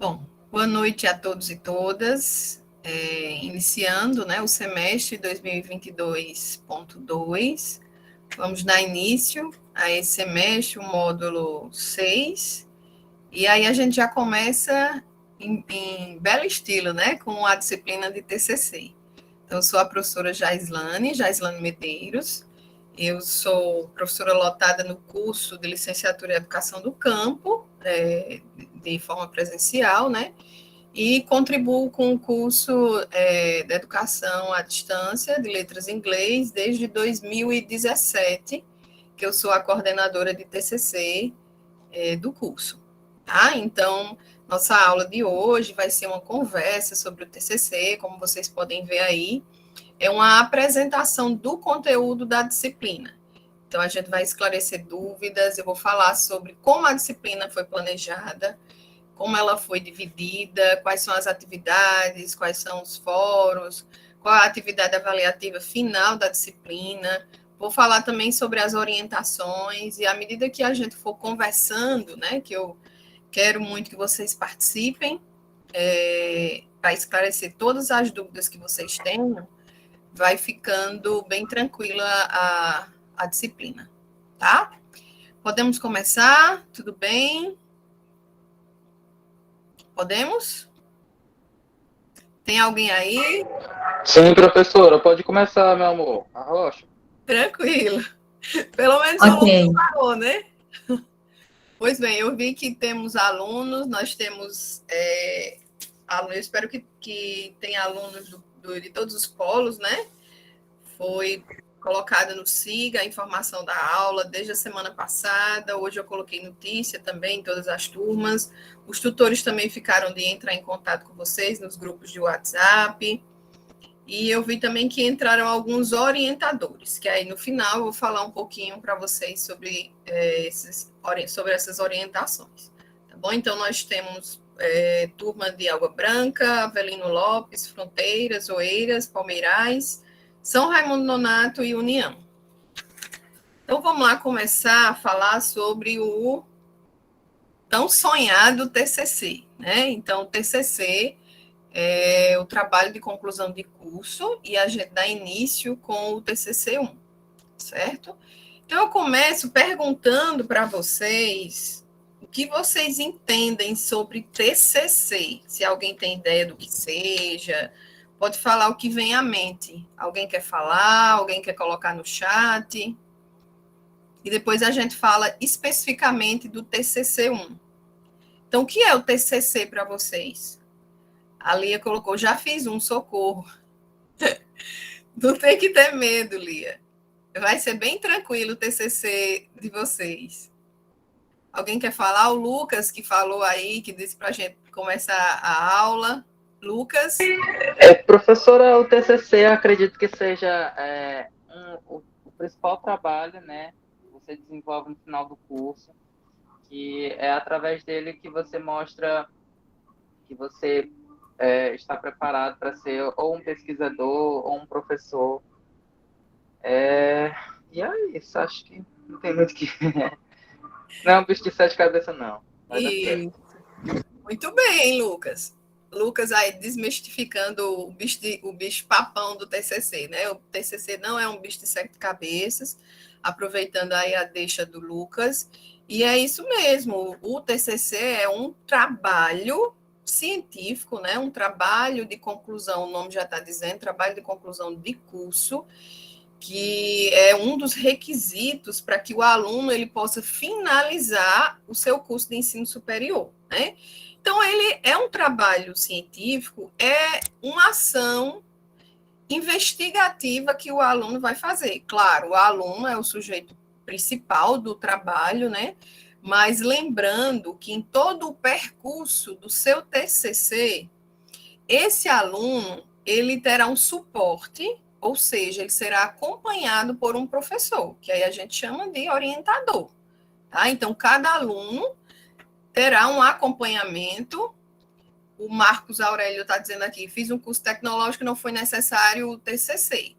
Bom, boa noite a todos e todas. Iniciando, né, o semestre 2022.2. Vamos dar início a esse semestre, o módulo 6. E aí a gente já começa em belo estilo, né, com a disciplina de TCC. Então, eu sou a professora Jaislane Medeiros. Eu sou professora lotada no curso de licenciatura em Educação do Campo, de forma presencial, né? E contribuo com o curso de Educação à Distância, de Letras em Inglês, desde 2017, que eu sou a coordenadora de TCC do curso. Tá? Então, nossa aula de hoje vai ser uma conversa sobre o TCC, como vocês podem ver aí, é uma apresentação do conteúdo da disciplina. Então, a gente vai esclarecer dúvidas, eu vou falar sobre como a disciplina foi planejada, como ela foi dividida, quais são as atividades, quais são os fóruns, qual a atividade avaliativa final da disciplina. Vou falar também sobre as orientações, e à medida que a gente for conversando, né, que eu quero muito que vocês participem, para esclarecer todas as dúvidas que vocês tenham, vai ficando bem tranquila a disciplina, tá? Podemos começar? Tudo bem? Podemos? Tem alguém aí? Sim, professora, pode começar, meu amor. Arrocha. Tranquilo. Pelo menos o Ok. Lucas falou, né? Pois bem, eu vi que temos alunos, nós temos alunos, eu espero que tenha alunos de todos os polos, né? Foi colocada no SIGA a informação da aula desde a semana passada. Hoje eu coloquei notícia também em todas as turmas. Os tutores também ficaram de entrar em contato com vocês nos grupos de WhatsApp. E eu vi também que entraram alguns orientadores, que aí no final eu vou falar um pouquinho para vocês sobre essas orientações. Tá bom? Então, nós temos turma de Água Branca, Avelino Lopes, Fronteiras, Oeiras, Palmeirais, São Raimundo Nonato e União. Então, vamos lá começar a falar sobre o tão sonhado TCC, né? Então, o TCC é o trabalho de conclusão de curso e a gente dá início com o TCC1, certo? Então, eu começo perguntando para vocês o que vocês entendem sobre TCC, se alguém tem ideia do que seja, pode falar o que vem à mente. Alguém quer falar? Alguém quer colocar no chat? E depois a gente fala especificamente do TCC1. Então, o que é o TCC para vocês? A Lia colocou, já fiz um, socorro. Não tem que ter medo, Lia. Vai ser bem tranquilo o TCC de vocês. Alguém quer falar? O Lucas, que falou aí, que disse para a gente começar a aula. Lucas? Professora, o TCC, eu acredito que seja o principal trabalho, né, que você desenvolve no final do curso, que é através dele que você mostra que você está preparado para ser ou um pesquisador ou um professor. E é isso, acho que não tem muito que... Não é um bicho de sete cabeças, não. Vai dar certo. Muito bem, Lucas. Lucas aí desmistificando o bicho papão do TCC, né? O TCC não é um bicho de sete cabeças, aproveitando aí a deixa do Lucas. E é isso mesmo, o TCC é um trabalho científico, né? Um trabalho de conclusão, o nome já está dizendo, trabalho de conclusão de curso, que é um dos requisitos para que o aluno ele possa finalizar o seu curso de ensino superior, né? Então, ele é um trabalho científico, é uma ação investigativa que o aluno vai fazer. Claro, o aluno é o sujeito principal do trabalho, né? Mas lembrando que em todo o percurso do seu TCC, esse aluno, ele terá um suporte, ou seja, ele será acompanhado por um professor, que aí a gente chama de orientador, tá? Então, cada aluno terá um acompanhamento. O Marcos Aurélio está dizendo aqui, fiz um curso tecnológico, não foi necessário o TCC.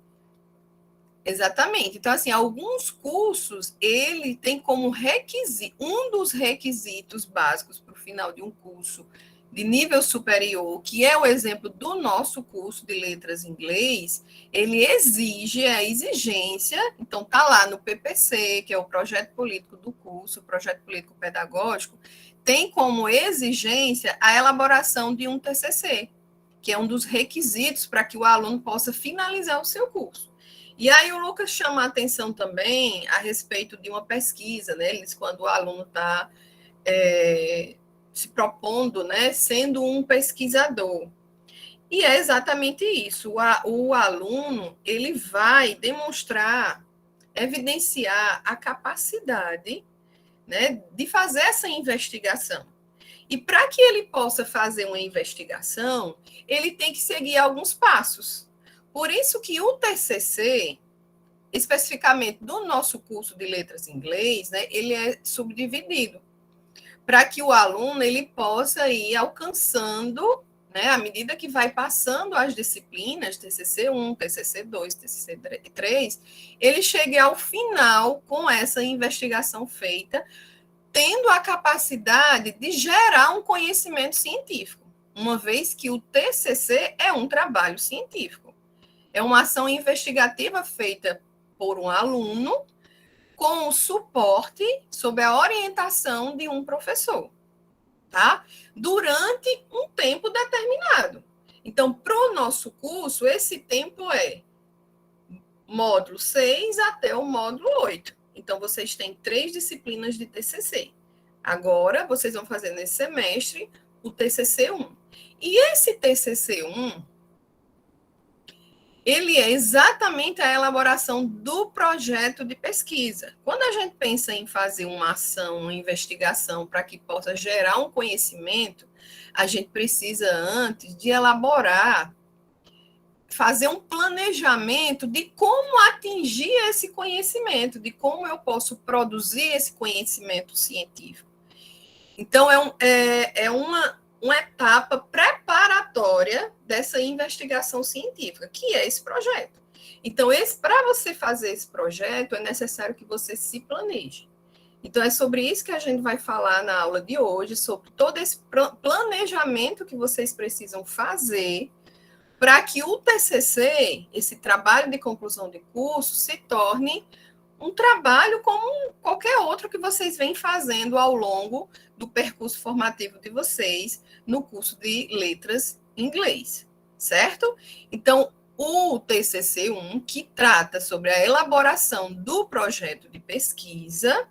Exatamente. Então, assim, alguns cursos, ele tem como requisito, um dos requisitos básicos para o final de um curso de nível superior, que é o exemplo do nosso curso de letras em inglês, ele exige a exigência, então está lá no PPC, que é o projeto político do curso, o projeto político pedagógico, tem como exigência a elaboração de um TCC, que é um dos requisitos para que o aluno possa finalizar o seu curso. E aí o Lucas chama a atenção também a respeito de uma pesquisa, né? Eles, quando o aluno está se propondo, né, sendo um pesquisador. E é exatamente isso. O aluno ele vai demonstrar, evidenciar a capacidade, né, de fazer essa investigação. E para que ele possa fazer uma investigação, ele tem que seguir alguns passos. Por isso que o TCC, especificamente do nosso curso de letras em inglês, né, ele é subdividido para que o aluno ele possa ir alcançando, né, à medida que vai passando as disciplinas, TCC1, TCC2, TCC3, ele chegue ao final com essa investigação feita, tendo a capacidade de gerar um conhecimento científico, uma vez que o TCC é um trabalho científico. É uma ação investigativa feita por um aluno com o suporte, sob a orientação de um professor, tá? Durante um tempo determinado. Então, para o nosso curso, esse tempo é módulo 6 até o módulo 8. Então, vocês têm 3 disciplinas de TCC. Agora, vocês vão fazer nesse semestre o TCC1. E esse TCC1, ele é exatamente a elaboração do projeto de pesquisa. Quando a gente pensa em fazer uma ação, uma investigação para que possa gerar um conhecimento, a gente precisa antes de elaborar, fazer um planejamento de como atingir esse conhecimento, de como eu posso produzir esse conhecimento científico. Então, é uma etapa preparatória dessa investigação científica, que é esse projeto. Então, para você fazer esse projeto, é necessário que você se planeje. Então, é sobre isso que a gente vai falar na aula de hoje, sobre todo esse planejamento que vocês precisam fazer para que o TCC, esse trabalho de conclusão de curso, se torne um trabalho como qualquer outro que vocês vêm fazendo ao longo do percurso formativo de vocês no curso de letras em inglês, certo? Então, o TCC1, que trata sobre a elaboração do projeto de pesquisa,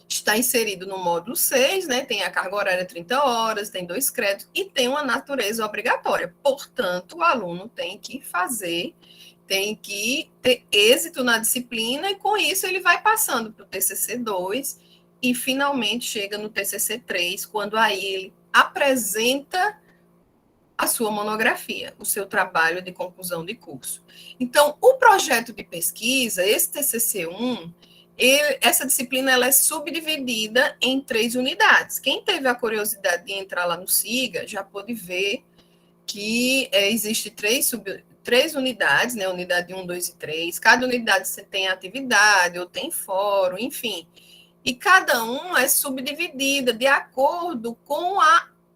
está inserido no módulo 6, né? Tem a carga horária 30 horas, tem 2 créditos e tem uma natureza obrigatória. Portanto, o aluno tem que fazer, tem que ter êxito na disciplina e com isso ele vai passando para o TCC2 e finalmente chega no TCC3, quando aí ele apresenta a sua monografia, o seu trabalho de conclusão de curso. Então, o projeto de pesquisa, esse TCC1, essa disciplina ela é subdividida em 3 unidades. Quem teve a curiosidade de entrar lá no SIGA já pôde ver que existe 3 unidades, né? Unidade 1, 2 e 3. Cada unidade você tem atividade, ou tem fórum, enfim. E cada uma é subdividida de acordo com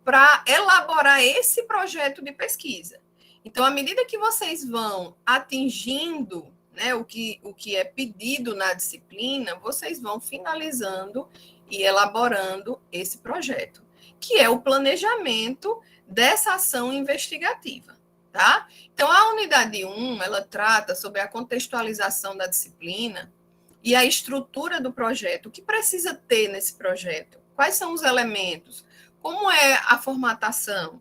para elaborar esse projeto de pesquisa. Então, à medida que vocês vão atingindo, né, o que é pedido na disciplina, vocês vão finalizando e elaborando esse projeto, que é o planejamento dessa ação investigativa, tá? Então, a unidade 1, ela trata sobre a contextualização da disciplina e a estrutura do projeto. O que precisa ter nesse projeto? Quais são os elementos? Como é a formatação,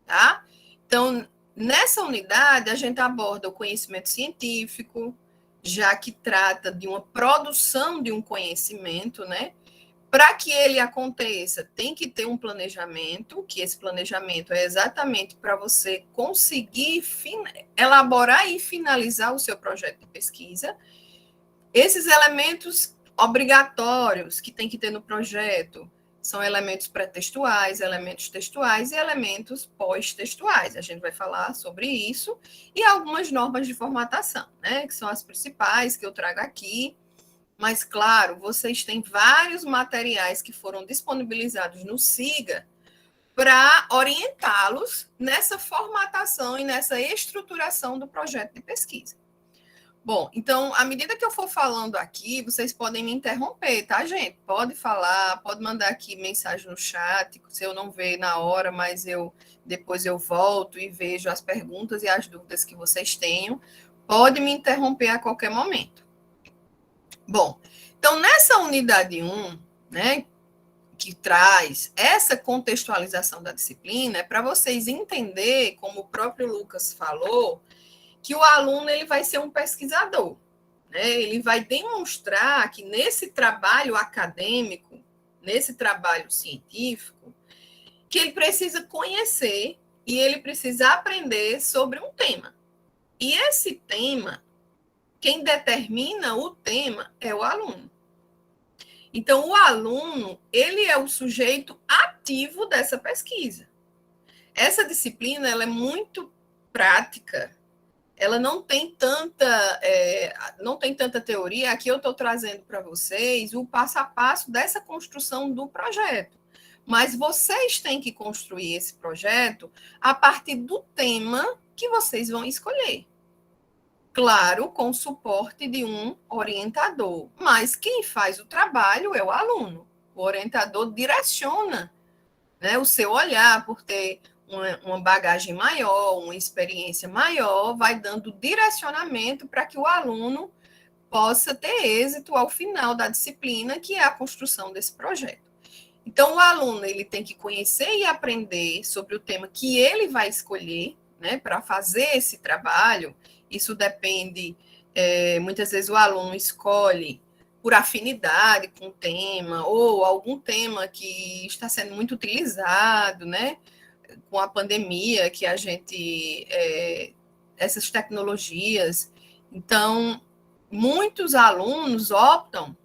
tá? Então, nessa unidade, a gente aborda o conhecimento científico, já que trata de uma produção de um conhecimento, né? Para que ele aconteça, tem que ter um planejamento, que esse planejamento é exatamente para você conseguir elaborar e finalizar o seu projeto de pesquisa. Esses elementos obrigatórios que tem que ter no projeto são elementos pré-textuais, elementos textuais e elementos pós-textuais. A gente vai falar sobre isso e algumas normas de formatação, né, que são as principais que eu trago aqui. Mas, claro, vocês têm vários materiais que foram disponibilizados no SIGA para orientá-los nessa formatação e nessa estruturação do projeto de pesquisa. Bom, então, à medida que eu for falando aqui, vocês podem me interromper, tá, gente? Pode falar, pode mandar aqui mensagem no chat, se eu não ver na hora, mas depois eu volto e vejo as perguntas e as dúvidas que vocês tenham. Pode me interromper a qualquer momento. Bom, então, nessa unidade 1, né, que traz essa contextualização da disciplina, é para vocês entenderem, como o próprio Lucas falou, que o aluno ele vai ser um pesquisador, né? Ele vai demonstrar que nesse trabalho acadêmico, nesse trabalho científico, que ele precisa conhecer e ele precisa aprender sobre um tema. E esse tema, quem determina o tema é o aluno. Então, o aluno, ele é o sujeito ativo dessa pesquisa. Essa disciplina, ela é muito prática, ela não tem tanta teoria. Aqui eu estou trazendo para vocês o passo a passo dessa construção do projeto. Mas vocês têm que construir esse projeto a partir do tema que vocês vão escolher. Claro, com o suporte de um orientador. Mas quem faz o trabalho é o aluno. O orientador direciona, né, o seu olhar, por ter uma bagagem maior, uma experiência maior, vai dando direcionamento para que o aluno possa ter êxito ao final da disciplina, que é a construção desse projeto. Então, o aluno ele tem que conhecer e aprender sobre o tema que ele vai escolher, né, para fazer esse trabalho. Isso depende, muitas vezes o aluno escolhe por afinidade com o tema, ou algum tema que está sendo muito utilizado, né? Com a pandemia, que a gente, essas tecnologias. Então, muitos alunos optam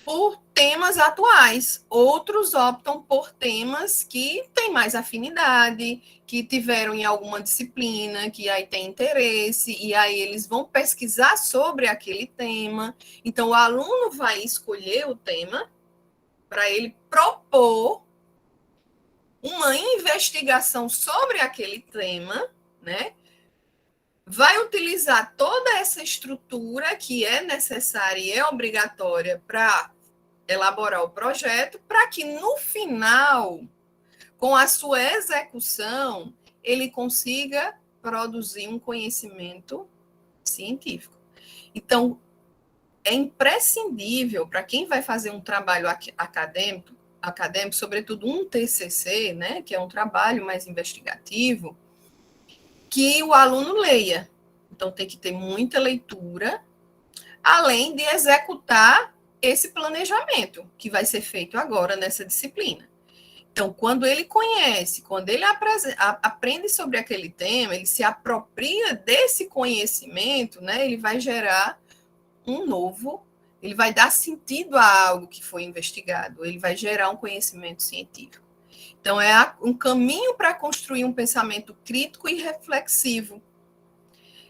por temas atuais, outros optam por temas que têm mais afinidade, que tiveram em alguma disciplina, que aí tem interesse, e aí eles vão pesquisar sobre aquele tema. Então, o aluno vai escolher o tema para ele propor uma investigação sobre aquele tema, né? Vai utilizar toda essa estrutura que é necessária e é obrigatória para elaborar o projeto, para que no final, com a sua execução, ele consiga produzir um conhecimento científico. Então, é imprescindível para quem vai fazer um trabalho acadêmico, sobretudo um TCC, né, que é um trabalho mais investigativo, que o aluno leia. Então, tem que ter muita leitura, além de executar esse planejamento que vai ser feito agora nessa disciplina. Então, quando ele conhece, quando ele aprende sobre aquele tema, ele se apropria desse conhecimento, né, ele vai gerar um novo, ele vai dar sentido a algo que foi investigado, ele vai gerar um conhecimento científico. Então, é um caminho para construir um pensamento crítico e reflexivo.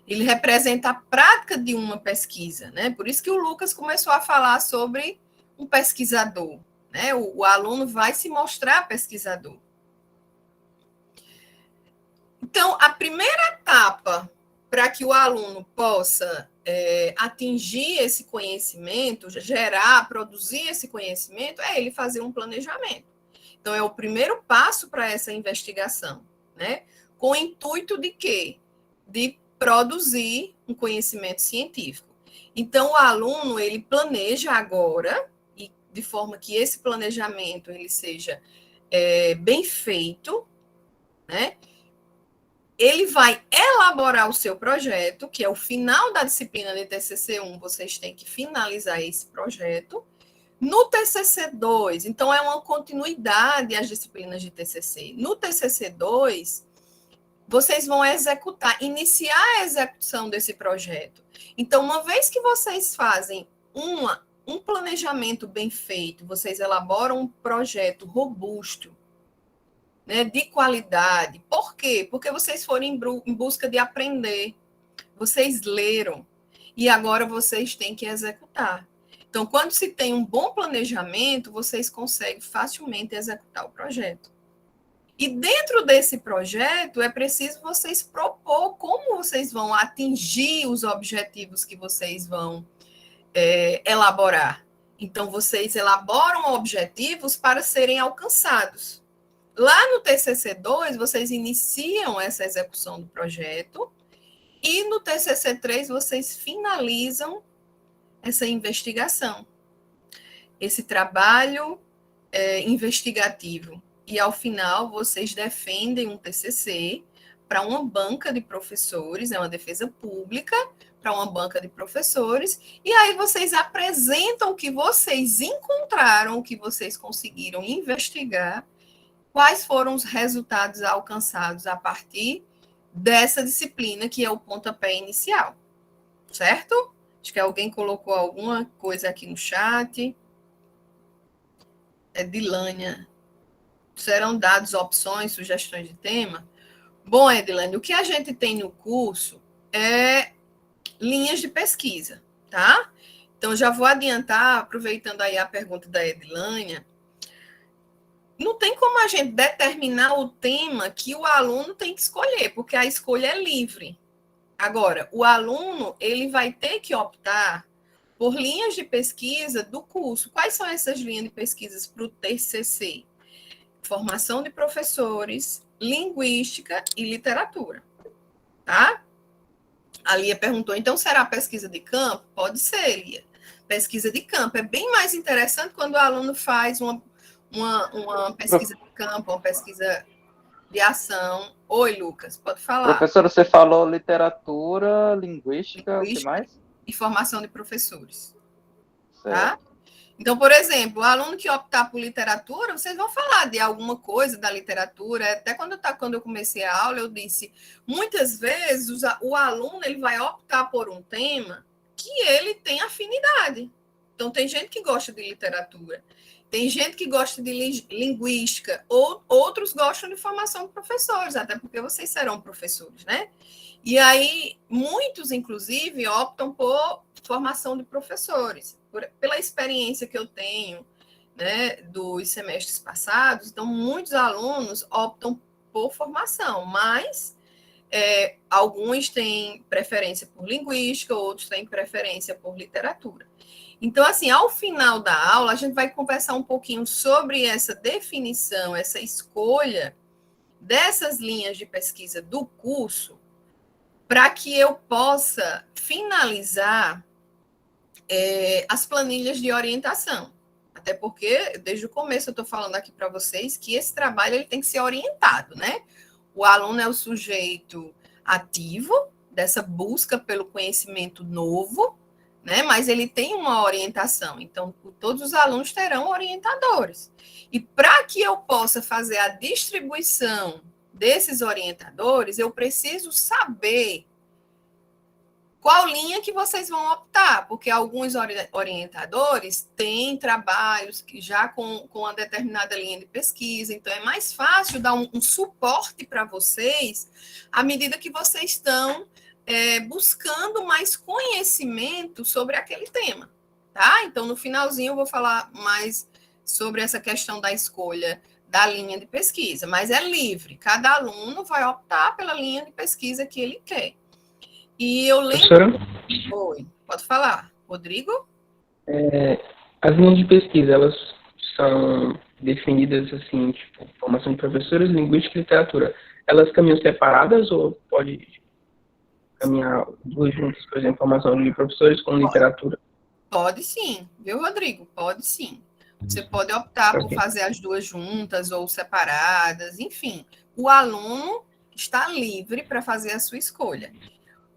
Ele representa a prática de uma pesquisa, né? Por isso que o Lucas começou a falar sobre um pesquisador, né? O aluno vai se mostrar pesquisador. Então, a primeira etapa para que o aluno possa atingir esse conhecimento, gerar, produzir esse conhecimento, é ele fazer um planejamento. Então, é o primeiro passo para essa investigação, né? Com o intuito de quê? De produzir um conhecimento científico. Então, o aluno, ele planeja agora, e de forma que esse planejamento ele seja bem feito, né? Ele vai elaborar o seu projeto, que é o final da disciplina de TCC1, vocês têm que finalizar esse projeto. No TCC2, então é uma continuidade às disciplinas de TCC. No TCC2, vocês vão iniciar a execução desse projeto. Então, uma vez que vocês fazem um planejamento bem feito, vocês elaboram um projeto robusto, né, de qualidade. Por quê? Porque vocês foram em busca de aprender, vocês leram, e agora vocês têm que executar. Então, quando se tem um bom planejamento, vocês conseguem facilmente executar o projeto. E dentro desse projeto é preciso vocês propor como vocês vão atingir os objetivos que vocês vão elaborar. Então, vocês elaboram objetivos para serem alcançados. Lá no TCC2, vocês iniciam essa execução do projeto e no TCC3 vocês finalizam essa investigação, esse trabalho investigativo. E, ao final, vocês defendem um TCC para uma banca de professores, é uma defesa pública, para uma banca de professores, e aí vocês apresentam o que vocês encontraram, o que vocês conseguiram investigar, quais foram os resultados alcançados a partir dessa disciplina, que é o pontapé inicial, certo? Acho que alguém colocou alguma coisa aqui no chat. É Dilânia. Serão dadas opções, sugestões de tema? Bom, Edilane, o que a gente tem no curso é linhas de pesquisa, tá? Então, já vou adiantar, aproveitando aí a pergunta da Edilânia, não tem como a gente determinar o tema que o aluno tem que escolher, porque a escolha é livre. Agora, o aluno, ele vai ter que optar por linhas de pesquisa do curso. Quais são essas linhas de pesquisas para o TCC? Formação de professores, linguística e literatura, tá? A Lia perguntou, então será pesquisa de campo? Pode ser, Lia. Pesquisa de campo é bem mais interessante quando o aluno faz uma pesquisa de campo, uma pesquisa de ação. Oi, Lucas, pode falar. Professora, você falou literatura, linguística, o que mais? E formação de professores. Certo. Tá? Então, por exemplo, o aluno que optar por literatura, vocês vão falar de alguma coisa da literatura. Até quando eu comecei a aula, eu disse, muitas vezes o aluno ele vai optar por um tema que ele tem afinidade. Então, tem gente que gosta de literatura, tem gente que gosta de linguística, ou outros gostam de formação de professores, até porque vocês serão professores, né? E aí, muitos, inclusive, optam por formação de professores, pela experiência que eu tenho, né, dos semestres passados. Então, muitos alunos optam por formação, mas alguns têm preferência por linguística, outros têm preferência por literatura. Então, assim, ao final da aula, a gente vai conversar um pouquinho sobre essa definição, essa escolha dessas linhas de pesquisa do curso, para que eu possa finalizar as planilhas de orientação. Até porque, desde o começo, eu estou falando aqui para vocês que esse trabalho ele tem que ser orientado, né? O aluno é o sujeito ativo dessa busca pelo conhecimento novo, né? Mas ele tem uma orientação. Então, todos os alunos terão orientadores. E para que eu possa fazer a distribuição desses orientadores, eu preciso saber qual linha que vocês vão optar, porque alguns orientadores têm trabalhos que já com uma determinada linha de pesquisa, então é mais fácil dar um suporte para vocês à medida que vocês estão buscando mais conhecimento sobre aquele tema, tá? Então, no finalzinho, eu vou falar mais sobre essa questão da escolha da linha de pesquisa, mas é livre, cada aluno vai optar pela linha de pesquisa que ele quer. E eu lembro... Professora? Oi, pode falar. Rodrigo? As linhas de pesquisa, elas são definidas assim, tipo, formação de professores, linguística e literatura. Elas caminham separadas ou pode caminhar duas juntas, por exemplo, formação de professores com literatura? Pode sim, viu, Rodrigo? Pode sim. Você pode optar por fazer as duas juntas ou separadas, enfim. O aluno está livre para fazer a sua escolha.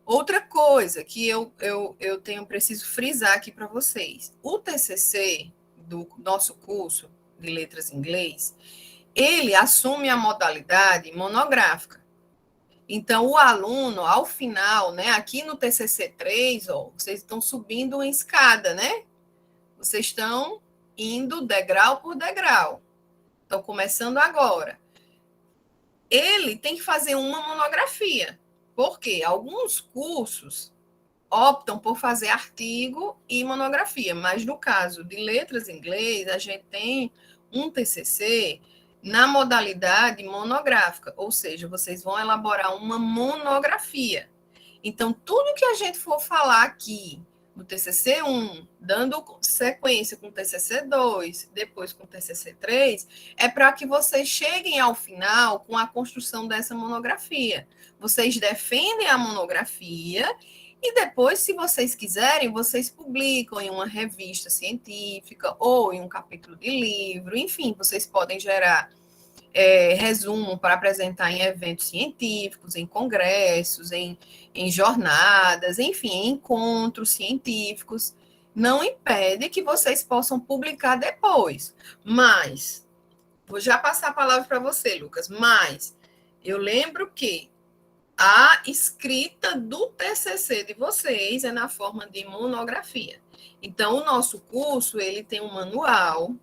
Outra coisa que eu preciso frisar aqui para vocês. O TCC do nosso curso de Letras em Inglês, ele assume a modalidade monográfica. Então, o aluno, ao final, né, aqui no TCC3, vocês estão subindo uma escada, né? Vocês estão indo degrau por degrau. Estão começando agora. Ele tem que fazer uma monografia. Porque alguns cursos optam por fazer artigo e monografia, mas no caso de letras em inglês, a gente tem um TCC na modalidade monográfica, ou seja, vocês vão elaborar uma monografia. Então, tudo que a gente for falar aqui no TCC-1, dando sequência com o TCC-2, depois com o TCC-3, é para que vocês cheguem ao final com a construção dessa monografia. Vocês defendem a monografia e depois, se vocês quiserem, vocês publicam em uma revista científica ou em um capítulo de livro, enfim, vocês podem gerar resumo para apresentar em eventos científicos, em congressos, em jornadas, enfim, em encontros científicos. Não impede que vocês possam publicar depois. Mas, vou já passar a palavra para você, Lucas, mas eu lembro que a escrita do TCC de vocês é na forma de monografia. Então, o nosso curso, ele tem um manual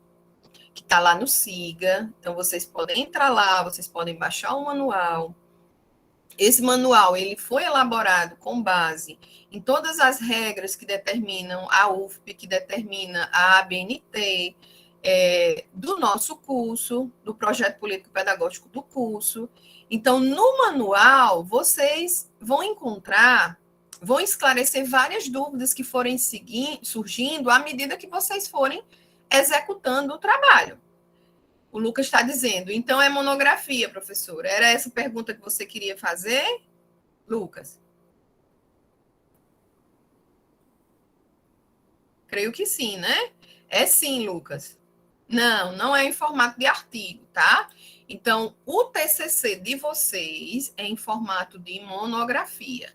que está lá no SIGA. Então, vocês podem entrar lá, vocês podem baixar o manual. Esse manual, ele foi elaborado com base em todas as regras que determinam a UFP, que determina a ABNT, do nosso curso, do projeto político-pedagógico do curso. Então, no manual, vocês vão encontrar, vão esclarecer várias dúvidas que forem surgindo à medida que vocês forem executando o trabalho. O Lucas está dizendo, então é monografia, professora? Era essa pergunta que você queria fazer, Lucas? Creio que sim, né? É sim, Lucas. Não é em formato de artigo, tá? Então, o TCC de vocês é em formato de monografia.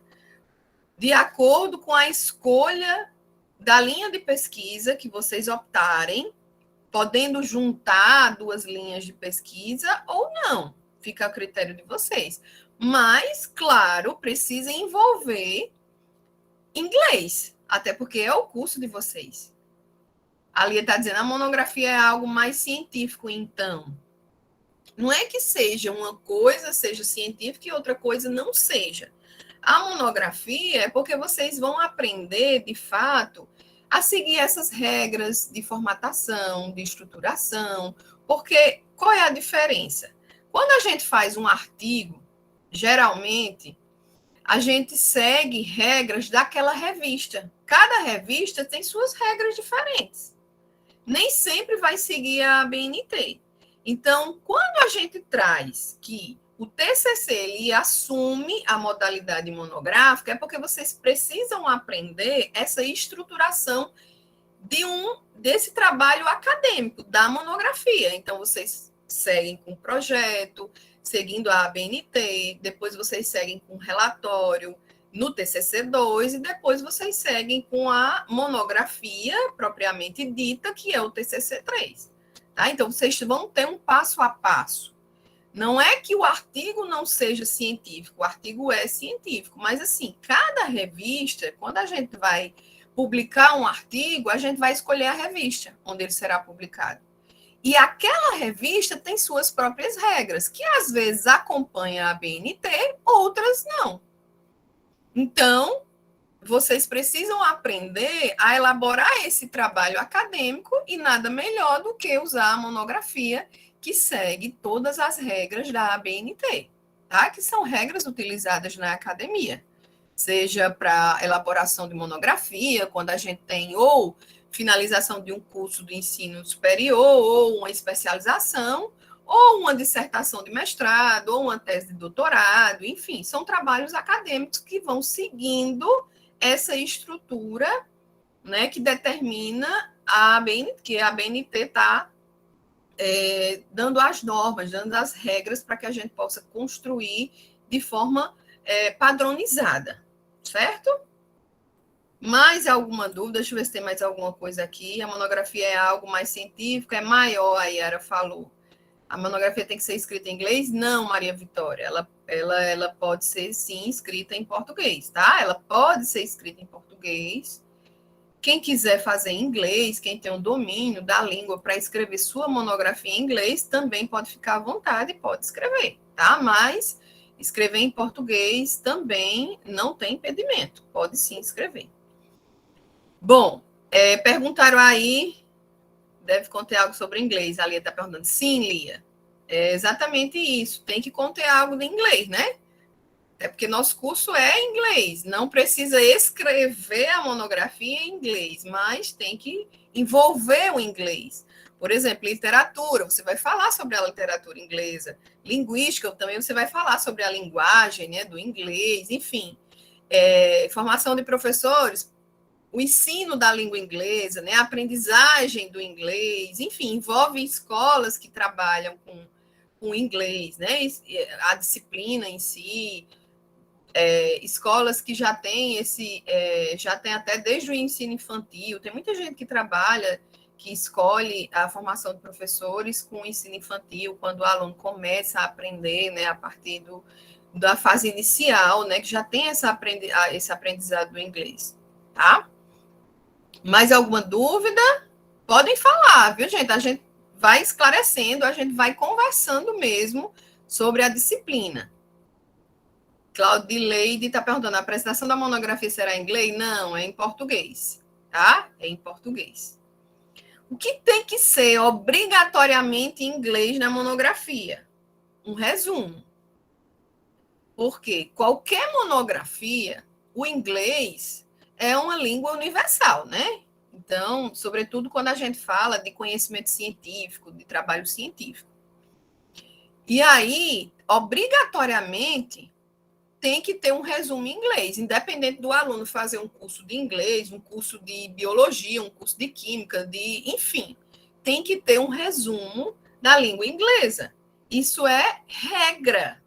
De acordo com a escolha da linha de pesquisa que vocês optarem, podendo juntar 2 linhas de pesquisa ou não, fica a critério de vocês. Mas, claro, precisa envolver inglês, até porque é o curso de vocês. A Lia está dizendo, a monografia é algo mais científico, então. Não é que seja uma coisa, seja científica e outra coisa não seja. A monografia é porque vocês vão aprender, de fato, a seguir essas regras de formatação, de estruturação, porque qual é a diferença? Quando a gente faz um artigo, geralmente, a gente segue regras daquela revista. Cada revista tem suas regras diferentes. Nem sempre vai seguir a ABNT. Então, quando a gente traz que o TCC ele assume a modalidade monográfica, é porque vocês precisam aprender essa estruturação desse trabalho acadêmico, da monografia. Então, vocês seguem com o projeto, seguindo a ABNT, depois vocês seguem com o relatório no TCC-2 e depois vocês seguem com a monografia propriamente dita, que é o TCC-3. Tá? Então, vocês vão ter um passo a passo. Não é que o artigo não seja científico, o artigo é científico, mas assim, cada revista, quando a gente vai publicar um artigo, a gente vai escolher a revista onde ele será publicado. E aquela revista tem suas próprias regras, que às vezes acompanham a ABNT, outras não. Então, vocês precisam aprender a elaborar esse trabalho acadêmico e nada melhor do que usar a monografia que segue todas as regras da ABNT, tá? Que são regras utilizadas na academia, seja para elaboração de monografia, quando a gente tem ou finalização de um curso de ensino superior, ou uma especialização, ou uma dissertação de mestrado, ou uma tese de doutorado, enfim, são trabalhos acadêmicos que vão seguindo essa estrutura, né, que determina que a ABNT está dando as normas, dando as regras para que a gente possa construir de forma padronizada, certo? Mais alguma dúvida? Deixa eu ver se tem mais alguma coisa aqui. A monografia é algo mais científico, é maior, a Yara falou. A monografia tem que ser escrita em inglês? Não, Maria Vitória. Ela pode ser, sim, escrita em português, tá? Ela pode ser escrita em português. Quem quiser fazer em inglês, quem tem um domínio da língua para escrever sua monografia em inglês, também pode ficar à vontade e pode escrever, tá? Mas escrever em português também não tem impedimento, pode sim escrever. Bom, perguntaram aí, deve conter algo sobre inglês. A Lia está perguntando. Sim, Lia. É exatamente isso. Tem que conter algo de inglês, né? É porque nosso curso é em inglês. Não precisa escrever a monografia em inglês, mas tem que envolver o inglês. Por exemplo, literatura, você vai falar sobre a literatura inglesa. Linguística, também você vai falar sobre a linguagem, né, do inglês, enfim. Formação de professores, o ensino da língua inglesa, né, a aprendizagem do inglês, enfim, envolve escolas que trabalham com inglês, né, a disciplina em si, escolas que já têm já tem até desde o ensino infantil, tem muita gente que trabalha, que escolhe a formação de professores com o ensino infantil, quando o aluno começa a aprender, né, a partir da fase inicial, né, que já tem esse aprendizado do inglês, tá? Mais alguma dúvida? Podem falar, viu, gente? A gente vai esclarecendo, a gente vai conversando mesmo sobre a disciplina. Claudileide está perguntando, a apresentação da monografia será em inglês? Não, é em português, tá? É em português. O que tem que ser obrigatoriamente em inglês na monografia? Um resumo. Porque qualquer monografia, o inglês é uma língua universal, né? Então, sobretudo quando a gente fala de conhecimento científico, de trabalho científico. E aí, obrigatoriamente, tem que ter um resumo em inglês, independente do aluno fazer um curso de inglês, um curso de biologia, um curso de química, enfim, tem que ter um resumo da língua inglesa. Isso é regra.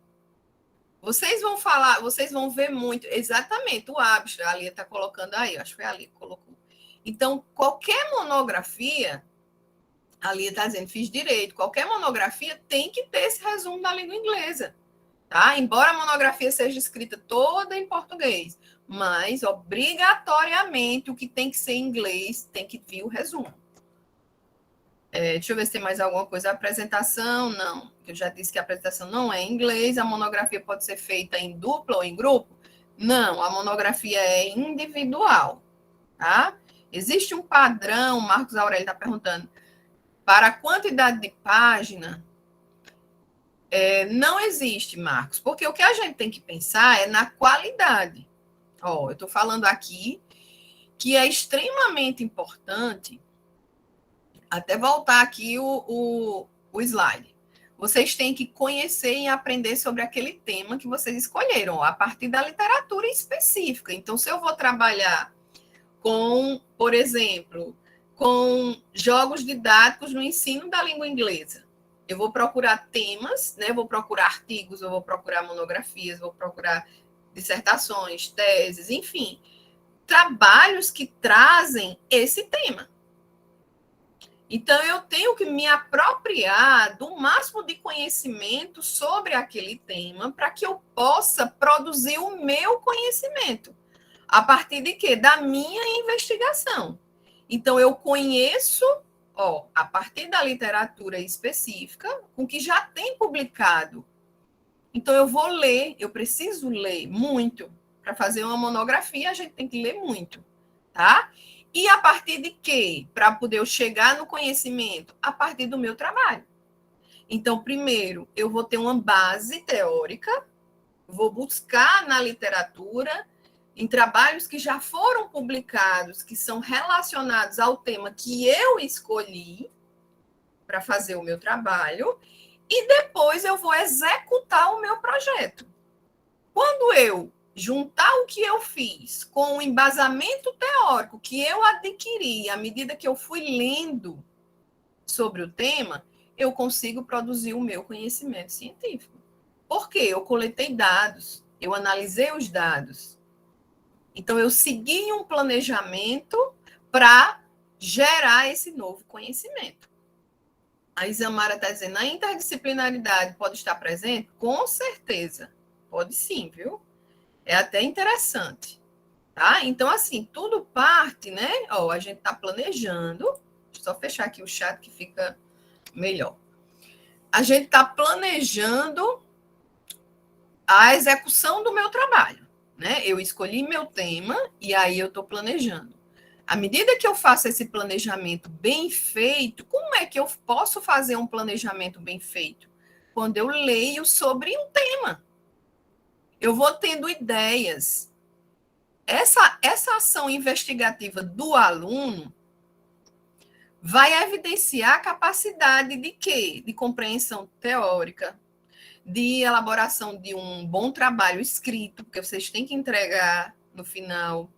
Vocês vão falar, vocês vão ver muito, exatamente, o hábito, a Lia está colocando aí, acho que foi a Lia que colocou. Então, qualquer monografia, a Lia está dizendo, fiz direito, qualquer monografia tem que ter esse resumo da língua inglesa. Tá? Embora a monografia seja escrita toda em português, mas obrigatoriamente o que tem que ser em inglês tem que vir o resumo. Deixa eu ver se tem mais alguma coisa. A apresentação, não. Eu já disse que a apresentação não é em inglês. A monografia pode ser feita em dupla ou em grupo? Não, a monografia é individual. Tá? Existe um padrão, o Marcos Aurélio está perguntando, para a quantidade de página. Não existe, Marcos, porque o que a gente tem que pensar é na qualidade. Eu estou falando aqui que é extremamente importante, até voltar aqui o slide. Vocês têm que conhecer e aprender sobre aquele tema que vocês escolheram, a partir da literatura específica. Então, se eu vou trabalhar com, por exemplo, com jogos didáticos no ensino da língua inglesa, eu vou procurar temas, né? Vou procurar artigos, eu vou procurar monografias, vou procurar dissertações, teses, enfim, trabalhos que trazem esse tema. Então, eu tenho que me apropriar do máximo de conhecimento sobre aquele tema para que eu possa produzir o meu conhecimento. A partir de quê? Da minha investigação. Então, eu conheço, a partir da literatura específica, com que já tem publicado. Então, eu vou ler, eu preciso ler muito. Para fazer uma monografia, a gente tem que ler muito, tá? E a partir de quê? Para poder eu chegar no conhecimento? A partir do meu trabalho. Então, primeiro, eu vou ter uma base teórica, vou buscar na literatura, em trabalhos que já foram publicados, que são relacionados ao tema que eu escolhi para fazer o meu trabalho, e depois eu vou executar o meu projeto. Quando eu juntar o que eu fiz com o embasamento teórico que eu adquiri à medida que eu fui lendo sobre o tema, eu consigo produzir o meu conhecimento científico. Por quê? Eu coletei dados, eu analisei os dados. Então, eu segui um planejamento para gerar esse novo conhecimento. A Isamara está dizendo, a interdisciplinaridade pode estar presente? Com certeza. Pode sim, viu? É até interessante. Tá? Então, assim, tudo parte, né? A gente está planejando. Deixa eu só fechar aqui o chat que fica melhor. A gente está planejando a execução do meu trabalho. Né? Eu escolhi meu tema e aí eu estou planejando. À medida que eu faço esse planejamento bem feito, como é que eu posso fazer um planejamento bem feito? quando eu leio sobre um tema. Eu vou tendo ideias. Essa ação investigativa do aluno vai evidenciar a capacidade de quê? De compreensão teórica, de elaboração de um bom trabalho escrito, porque vocês têm que entregar no final,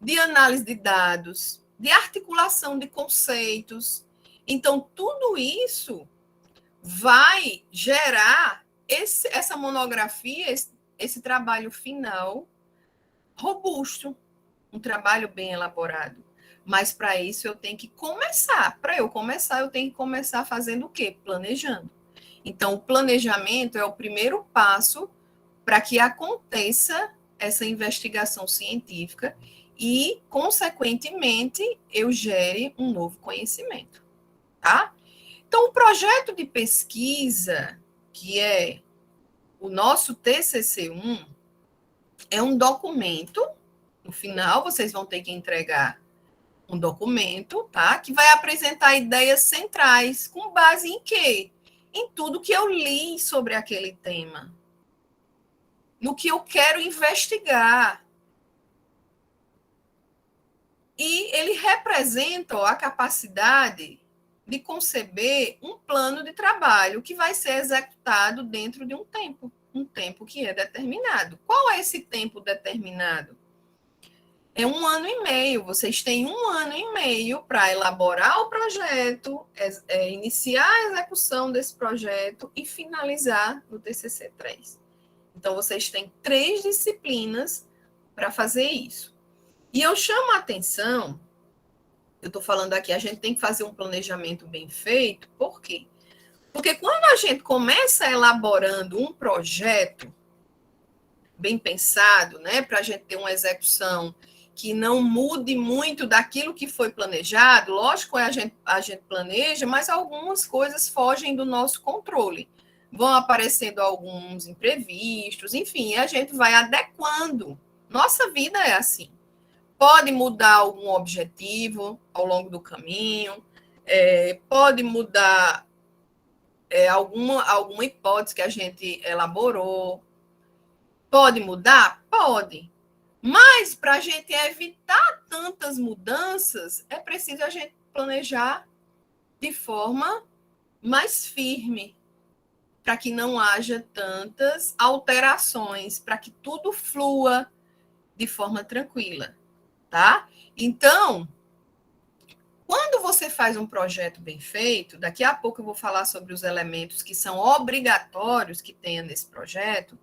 de análise de dados, de articulação de conceitos. Então, tudo isso vai gerar essa monografia, esse trabalho final robusto, um trabalho bem elaborado. Mas para isso eu tenho que começar. Para eu começar, eu tenho que começar fazendo o quê? Planejando. Então, o planejamento é o primeiro passo para que aconteça essa investigação científica e, consequentemente, eu gere um novo conhecimento, tá? Então, o projeto de pesquisa, que é o nosso TCC1, é um documento. No final, vocês vão ter que entregar um documento, tá? Que vai apresentar ideias centrais, com base em quê? Em tudo que eu li sobre aquele tema, no que eu quero investigar. E ele representa a capacidade de conceber um plano de trabalho que vai ser executado dentro de um tempo que é determinado. Qual é esse tempo determinado? É 1 ano e meio. Vocês têm 1 ano e meio para elaborar o projeto, iniciar a execução desse projeto e finalizar no TCC3. Então, vocês têm 3 disciplinas para fazer isso. E eu chamo a atenção, eu estou falando aqui, a gente tem que fazer um planejamento bem feito. Por quê? Porque quando a gente começa elaborando um projeto bem pensado, né, para a gente ter uma execução que não mude muito daquilo que foi planejado, lógico, a gente planeja, mas algumas coisas fogem do nosso controle. Vão aparecendo alguns imprevistos, enfim, a gente vai adequando. Nossa vida é assim. Pode mudar algum objetivo ao longo do caminho, pode mudar alguma hipótese que a gente elaborou. Pode mudar? Pode. Mas, para a gente evitar tantas mudanças, é preciso a gente planejar de forma mais firme, para que não haja tantas alterações, para que tudo flua de forma tranquila, tá? Então, quando você faz um projeto bem feito, daqui a pouco eu vou falar sobre os elementos que são obrigatórios que tenha nesse projeto.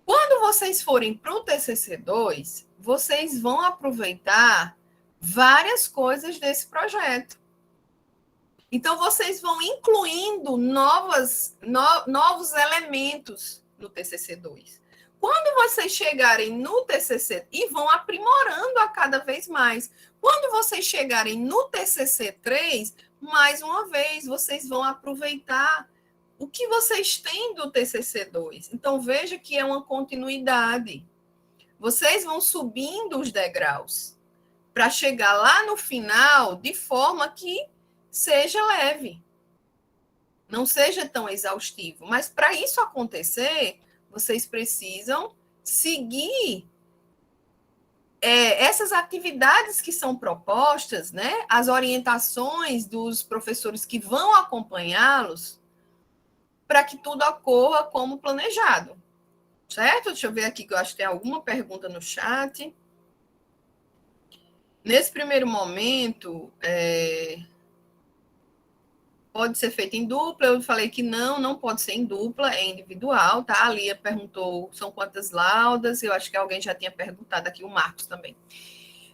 Quando vocês forem para o TCC2, vocês vão aproveitar várias coisas desse projeto. Então, vocês vão incluindo novos elementos no TCC2. Quando vocês chegarem no TCC, e vão aprimorando a cada vez mais, quando vocês chegarem no TCC3, mais uma vez, vocês vão aproveitar o que vocês têm do TCC2. Então, veja que é uma continuidade. Vocês vão subindo os degraus para chegar lá no final de forma que seja leve, não seja tão exaustivo. Mas, para isso acontecer, vocês precisam seguir essas atividades que são propostas, né? As orientações dos professores que vão acompanhá-los, para que tudo ocorra como planejado, certo? Deixa eu ver aqui, que eu acho que tem alguma pergunta no chat. Nesse primeiro momento, pode ser feito em dupla, eu falei que não pode ser em dupla, é individual, tá? A Lia perguntou, são quantas laudas? Eu acho que alguém já tinha perguntado aqui, o Marcos também.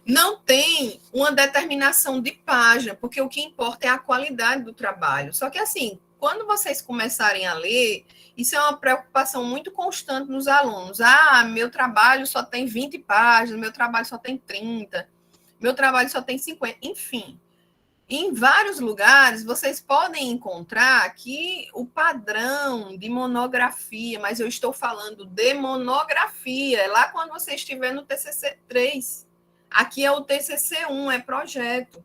Não tem uma determinação de página, porque o que importa é a qualidade do trabalho. Só que, assim, quando vocês começarem a ler, isso é uma preocupação muito constante nos alunos. Meu trabalho só tem 20 páginas, meu trabalho só tem 30, meu trabalho só tem 50, enfim. Em vários lugares, vocês podem encontrar aqui o padrão de monografia, mas eu estou falando de monografia, é lá quando você estiver no TCC3. Aqui é o TCC1, é projeto.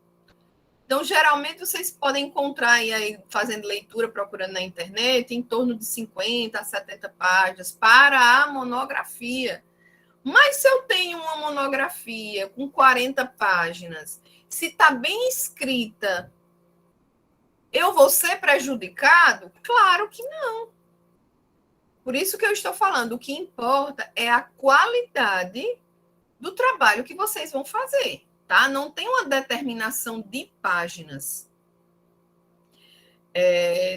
Então, geralmente, vocês podem encontrar aí, fazendo leitura, procurando na internet, em torno de 50 a 70 páginas para a monografia. Mas se eu tenho uma monografia com 40 páginas, se está bem escrita, eu vou ser prejudicado? Claro que não. Por isso que eu estou falando, o que importa é a qualidade do trabalho que vocês vão fazer, tá? Não tem uma determinação de páginas.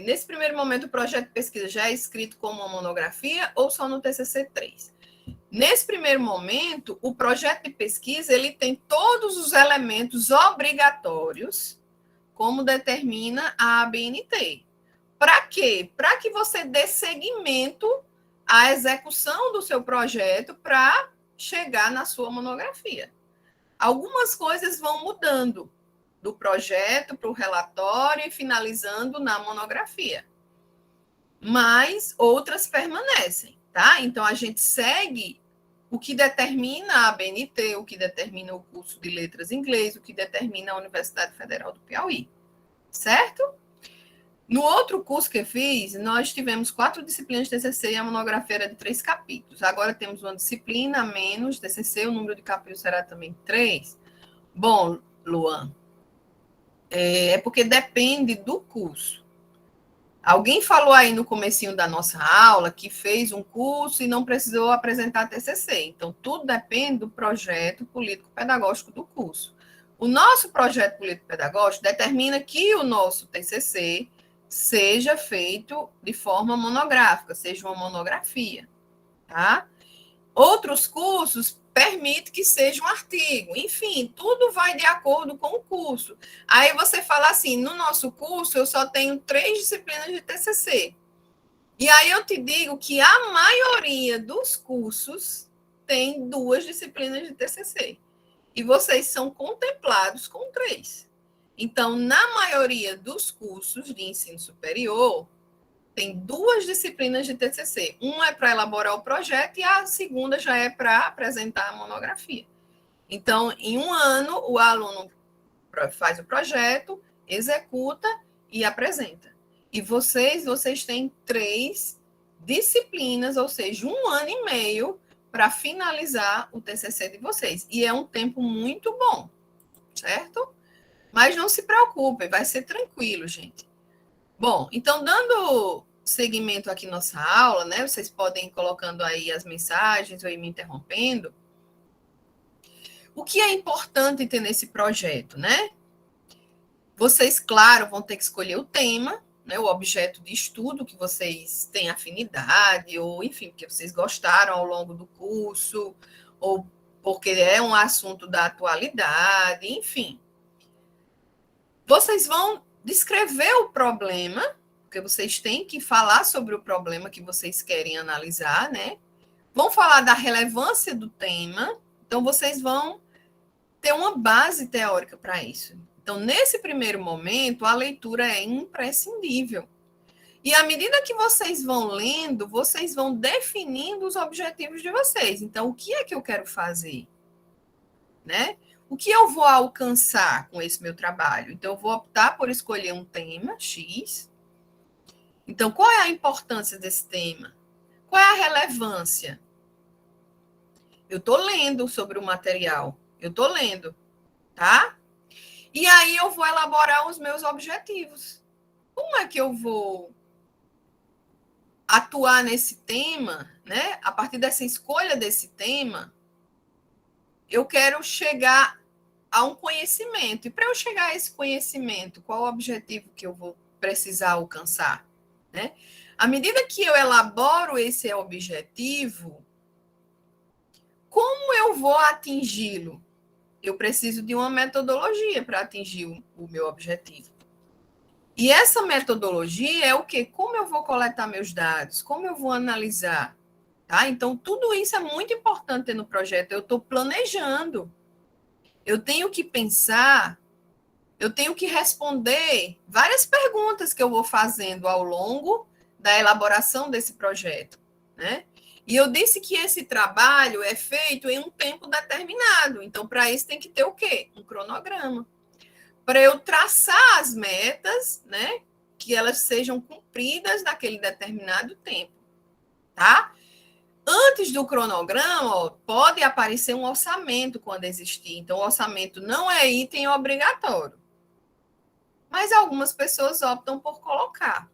Nesse primeiro momento, o projeto de pesquisa já é escrito como uma monografia ou só no TCC 3? Nesse primeiro momento, o projeto de pesquisa ele tem todos os elementos obrigatórios, como determina a ABNT. Para quê? Para que você dê seguimento à execução do seu projeto para chegar na sua monografia. Algumas coisas vão mudando do projeto para o relatório e finalizando na monografia. Mas outras permanecem, tá? Então, a gente segue o que determina a ABNT, o que determina o curso de letras em inglês, o que determina a Universidade Federal do Piauí, certo? No outro curso que eu fiz, nós tivemos 4 disciplinas de TCC e a monografia era de 3 capítulos. Agora temos uma disciplina a menos, TCC, o número de capítulos será também 3. Bom, Luan, é porque depende do curso. Alguém falou aí no comecinho da nossa aula que fez um curso e não precisou apresentar TCC. Então, tudo depende do projeto político-pedagógico do curso. O nosso projeto político-pedagógico determina que o nosso TCC seja feito de forma monográfica, seja uma monografia, tá? Outros cursos permitem que seja um artigo. Enfim, tudo vai de acordo com o curso. Aí você fala assim, no nosso curso eu só tenho 3 disciplinas de TCC. E aí eu te digo que a maioria dos cursos tem 2 disciplinas de TCC. E vocês são contemplados com 3. Então, na maioria dos cursos de ensino superior, tem 2 disciplinas de TCC. Uma é para elaborar o projeto e a segunda já é para apresentar a monografia. Então, em um ano, o aluno faz o projeto, executa e apresenta. E vocês têm 3 disciplinas, ou seja, 1 ano e meio para finalizar o TCC de vocês. E é um tempo muito bom, certo? Mas não se preocupem, vai ser tranquilo, gente. Bom, então, dando seguimento aqui nossa aula, né? Vocês podem ir colocando aí as mensagens ou ir me interrompendo. O que é importante ter nesse projeto, né? Vocês, claro, vão ter que escolher o tema, né? O objeto de estudo que vocês têm afinidade, ou, enfim, que vocês gostaram ao longo do curso, ou porque é um assunto da atualidade, enfim. Vocês vão descrever o problema, porque vocês têm que falar sobre o problema que vocês querem analisar, né? Vão falar da relevância do tema, então vocês vão ter uma base teórica para isso. Então, nesse primeiro momento, a leitura é imprescindível. E à medida que vocês vão lendo, vocês vão definindo os objetivos de vocês. Então, o que é que eu quero fazer? Né? O que eu vou alcançar com esse meu trabalho? Então, eu vou optar por escolher um tema X. Então, qual é a importância desse tema? Qual é a relevância? Eu estou lendo sobre o material. Eu estou lendo, tá? E aí eu vou elaborar os meus objetivos. Como é que eu vou atuar nesse tema, né? A partir dessa escolha desse tema, eu quero chegar a um conhecimento. E para eu chegar a esse conhecimento, qual o objetivo que eu vou precisar alcançar? Né? À medida que eu elaboro esse objetivo, como eu vou atingi-lo? Eu preciso de uma metodologia para atingir o meu objetivo. E essa metodologia é o quê? Como eu vou coletar meus dados? Como eu vou analisar? Tá? Então, tudo isso é muito importante no projeto. Eu estou planejando. Eu tenho que pensar, eu tenho que responder várias perguntas que eu vou fazendo ao longo da elaboração desse projeto, né? E eu disse que esse trabalho é feito em um tempo determinado. Então, para isso tem que ter o quê? Um cronograma. para eu traçar as metas, né, que elas sejam cumpridas naquele determinado tempo, tá? Antes do cronograma, ó, pode aparecer um orçamento quando existir. Então, o orçamento não é item obrigatório. Mas algumas pessoas optam por colocar,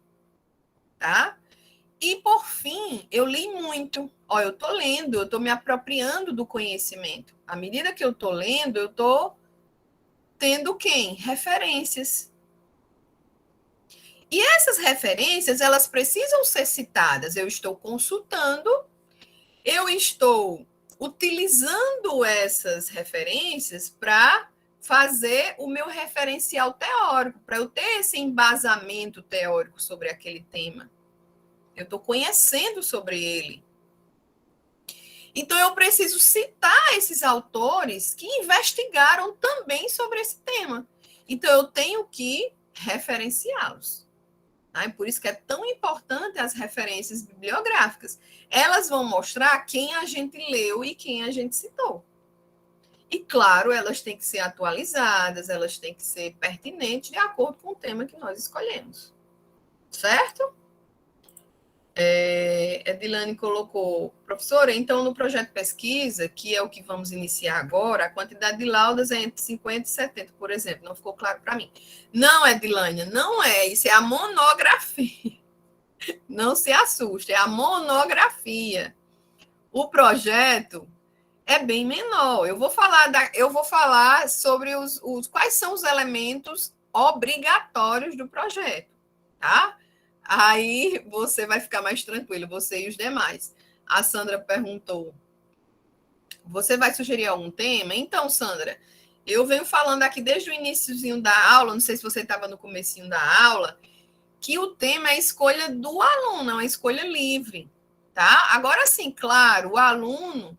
tá? E, por fim, eu li muito. Ó, eu estou lendo, eu estou me apropriando do conhecimento. À medida que eu estou lendo, eu estou tendo quem? Referências. E essas referências, elas precisam ser citadas. Eu estou consultando, eu estou utilizando essas referências para fazer o meu referencial teórico, para eu ter esse embasamento teórico sobre aquele tema. Eu estou conhecendo sobre ele. Então, eu preciso citar esses autores que investigaram também sobre esse tema. Então, eu tenho que referenciá-los. Tá? E por isso que é tão importante as referências bibliográficas. Elas vão mostrar quem a gente leu e quem a gente citou. E, claro, elas têm que ser atualizadas, elas têm que ser pertinentes de acordo com o tema que nós escolhemos. Certo? Edilane colocou, professora, então no projeto de pesquisa, que é o que vamos iniciar agora, a quantidade de laudas é entre 50 e 70, por exemplo, não ficou claro para mim. Não, Edilane, não é, isso é a monografia. Não se assuste, é a monografia. O projeto é bem menor. Eu vou falar sobre quais são os elementos obrigatórios do projeto, tá? Aí você vai ficar mais tranquilo, você e os demais. A Sandra perguntou: você vai sugerir algum tema? Então, Sandra, eu venho falando aqui desde o iniciozinho da aula, não sei se você estava no comecinho da aula, que o tema é a escolha do aluno, é uma escolha livre, tá? Agora sim, claro, o aluno,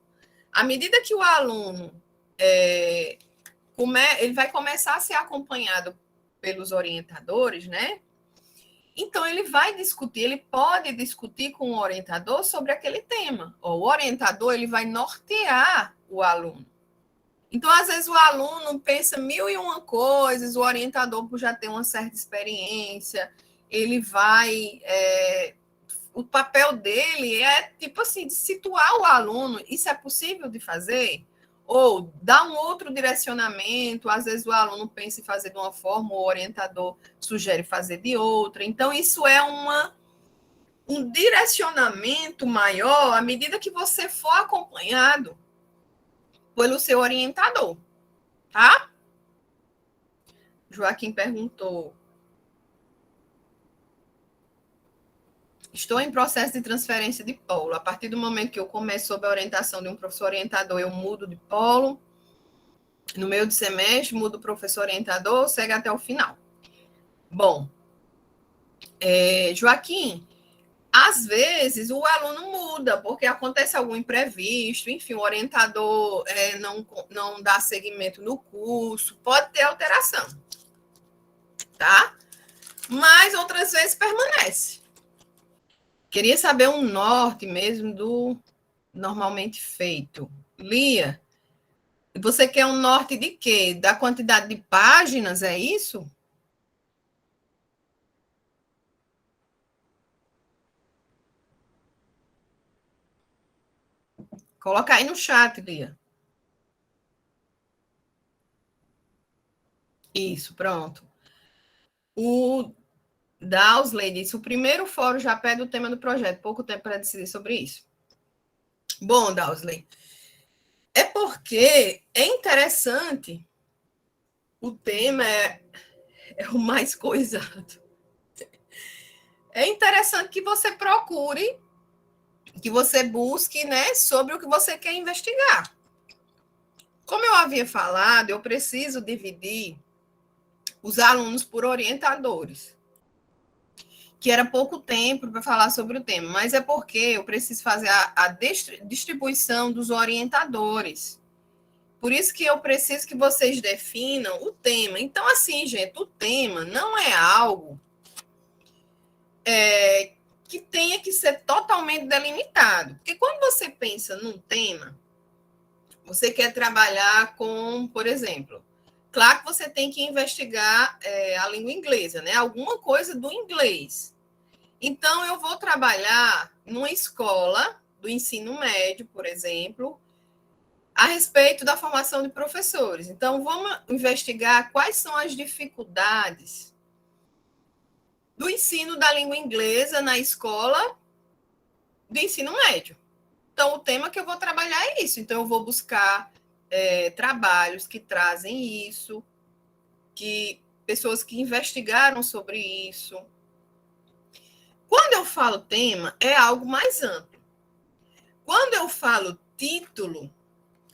à medida que o aluno ele vai começar a ser acompanhado pelos orientadores, né? Então, ele vai discutir, ele pode discutir com o orientador sobre aquele tema. O orientador, ele vai nortear o aluno. Então, às vezes, o aluno pensa mil e uma coisas, o orientador, por já ter uma certa experiência, ele vai... o papel dele é, tipo assim, de situar o aluno. Isso é possível de fazer? Ou dar um outro direcionamento, às vezes o aluno pensa em fazer de uma forma, o orientador sugere fazer de outra. Então, isso é um direcionamento maior à medida que você for acompanhado pelo seu orientador, tá? Joaquim perguntou: estou em processo de transferência de polo. A partir do momento que eu começo sob a orientação de um professor orientador, eu mudo de polo. No meio do semestre, mudo o professor orientador, segue até o final. Bom, Joaquim, às vezes o aluno muda, porque acontece algum imprevisto, enfim, o orientador não dá seguimento no curso, pode ter alteração, tá? Mas outras vezes permanece. Queria saber um norte mesmo do normalmente feito. Lia, você quer um norte de quê? Da quantidade de páginas, é isso? Coloca aí no chat, Lia. Isso, pronto. O Dausley disse: o primeiro fórum já pede o tema do projeto, pouco tempo para decidir sobre isso. Bom, Dausley, é porque é interessante, o tema é o mais coisado. É interessante que você procure, que você busque, né, sobre o que você quer investigar. Como eu havia falado, eu preciso dividir os alunos por orientadores, que era pouco tempo para falar sobre o tema, mas é porque eu preciso fazer a distribuição dos orientadores. Por isso que eu preciso que vocês definam o tema. Então, assim, gente, o tema não é algo que tenha que ser totalmente delimitado. Porque quando você pensa num tema, você quer trabalhar com, por exemplo, Claro que você tem que investigar a língua inglesa, né? Alguma coisa do inglês. Então, eu vou trabalhar numa escola do ensino médio, por exemplo, a respeito da formação de professores. Então, vamos investigar quais são as dificuldades do ensino da língua inglesa na escola do ensino médio. Então, o tema que eu vou trabalhar é isso. Então, eu vou buscar trabalhos que trazem isso, que pessoas que investigaram sobre isso. Quando eu falo tema, é algo mais amplo. Quando eu falo título,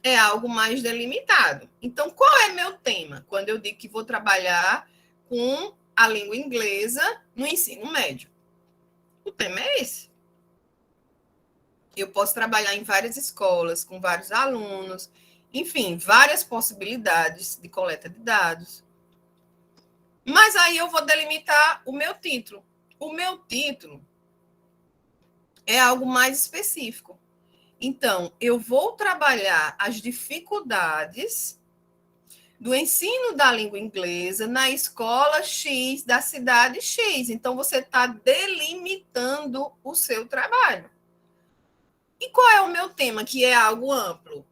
é algo mais delimitado. Então, qual é meu tema? Quando eu digo que vou trabalhar com a língua inglesa no ensino médio. O tema é esse. Eu posso trabalhar em várias escolas, com vários alunos, enfim, várias possibilidades de coleta de dados. Mas aí eu vou delimitar o meu título. O meu título é algo mais específico. Então, eu vou trabalhar as dificuldades do ensino da língua inglesa na escola X da cidade X. Então, você está delimitando o seu trabalho. E qual é o meu tema, que é algo amplo?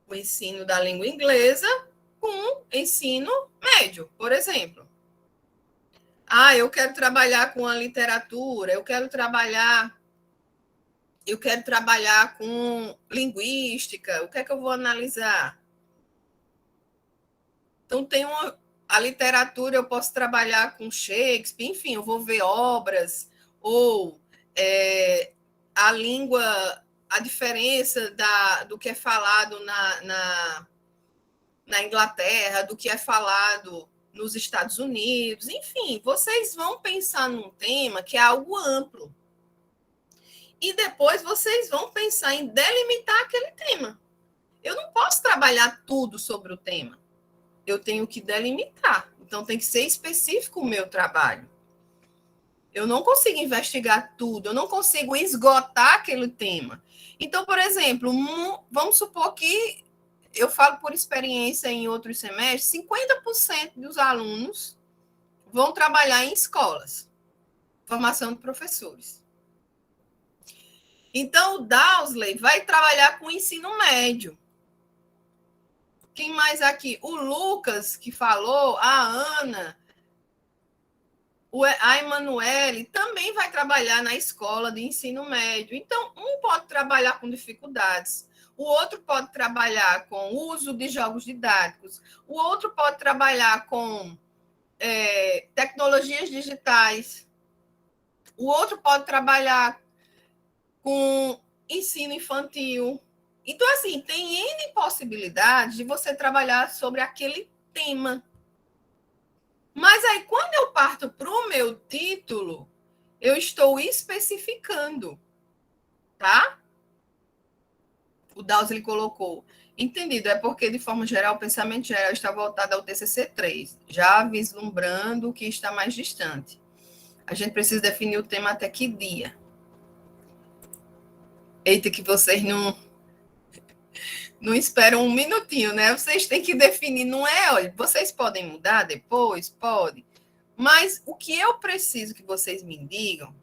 O ensino da língua inglesa com ensino médio, por exemplo. Eu quero trabalhar com a literatura, eu quero trabalhar com linguística, o que é que eu vou analisar? Então, a literatura, eu posso trabalhar com Shakespeare, enfim, eu vou ver obras, ou a língua, a diferença do que é falado na Inglaterra, do que é falado nos Estados Unidos, enfim, vocês vão pensar num tema que é algo amplo. E depois vocês vão pensar em delimitar aquele tema. Eu não posso trabalhar tudo sobre o tema. Eu tenho que delimitar. Então, tem que ser específico o meu trabalho. Eu não consigo investigar tudo, eu não consigo esgotar aquele tema. Então, por exemplo, vamos supor que eu falo por experiência em outros semestres, 50% dos alunos vão trabalhar em escolas, formação de professores. Então, o Dowsley vai trabalhar com ensino médio. Quem mais aqui? O Lucas, que falou, a Ana, a Emanuele também vai trabalhar na escola de ensino médio. Então, um pode trabalhar com dificuldades, o outro pode trabalhar com o uso de jogos didáticos, o outro pode trabalhar com tecnologias digitais, o outro pode trabalhar com ensino infantil. Então, assim, tem N possibilidades de você trabalhar sobre aquele tema. Mas aí, quando eu parto para o meu título, eu estou especificando, tá? O Dowsley colocou. Entendido, é porque, de forma geral, o pensamento geral está voltado ao TCC 3, já vislumbrando o que está mais distante. A gente precisa definir o tema até que dia. Eita, que vocês não esperam um minutinho, né? Vocês têm que definir, não é? Olha, vocês podem mudar depois? Pode. Mas o que eu preciso que vocês me digam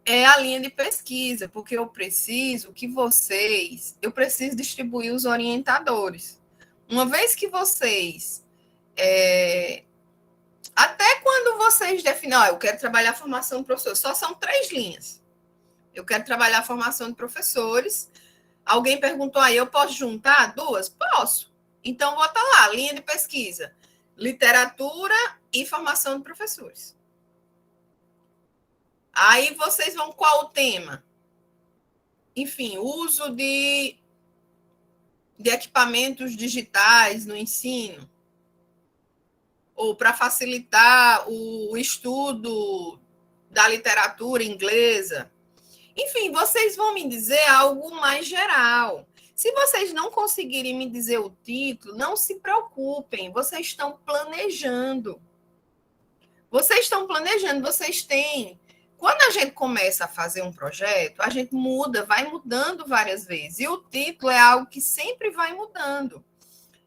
é a linha de pesquisa, porque eu preciso distribuir os orientadores. Uma vez que vocês... até quando vocês definem, eu quero trabalhar a formação de professores, só são 3 linhas. Eu quero trabalhar a formação de professores. Alguém perguntou aí, eu posso juntar 2? Posso. Então, bota lá, linha de pesquisa. Literatura e formação de professores. Aí vocês vão, qual o tema? Enfim, uso de equipamentos digitais no ensino. Ou para facilitar o estudo da literatura inglesa. Enfim, vocês vão me dizer algo mais geral. Se vocês não conseguirem me dizer o título, não se preocupem, vocês estão planejando. Vocês têm... Quando a gente começa a fazer um projeto, a gente muda, vai mudando várias vezes. E o título é algo que sempre vai mudando.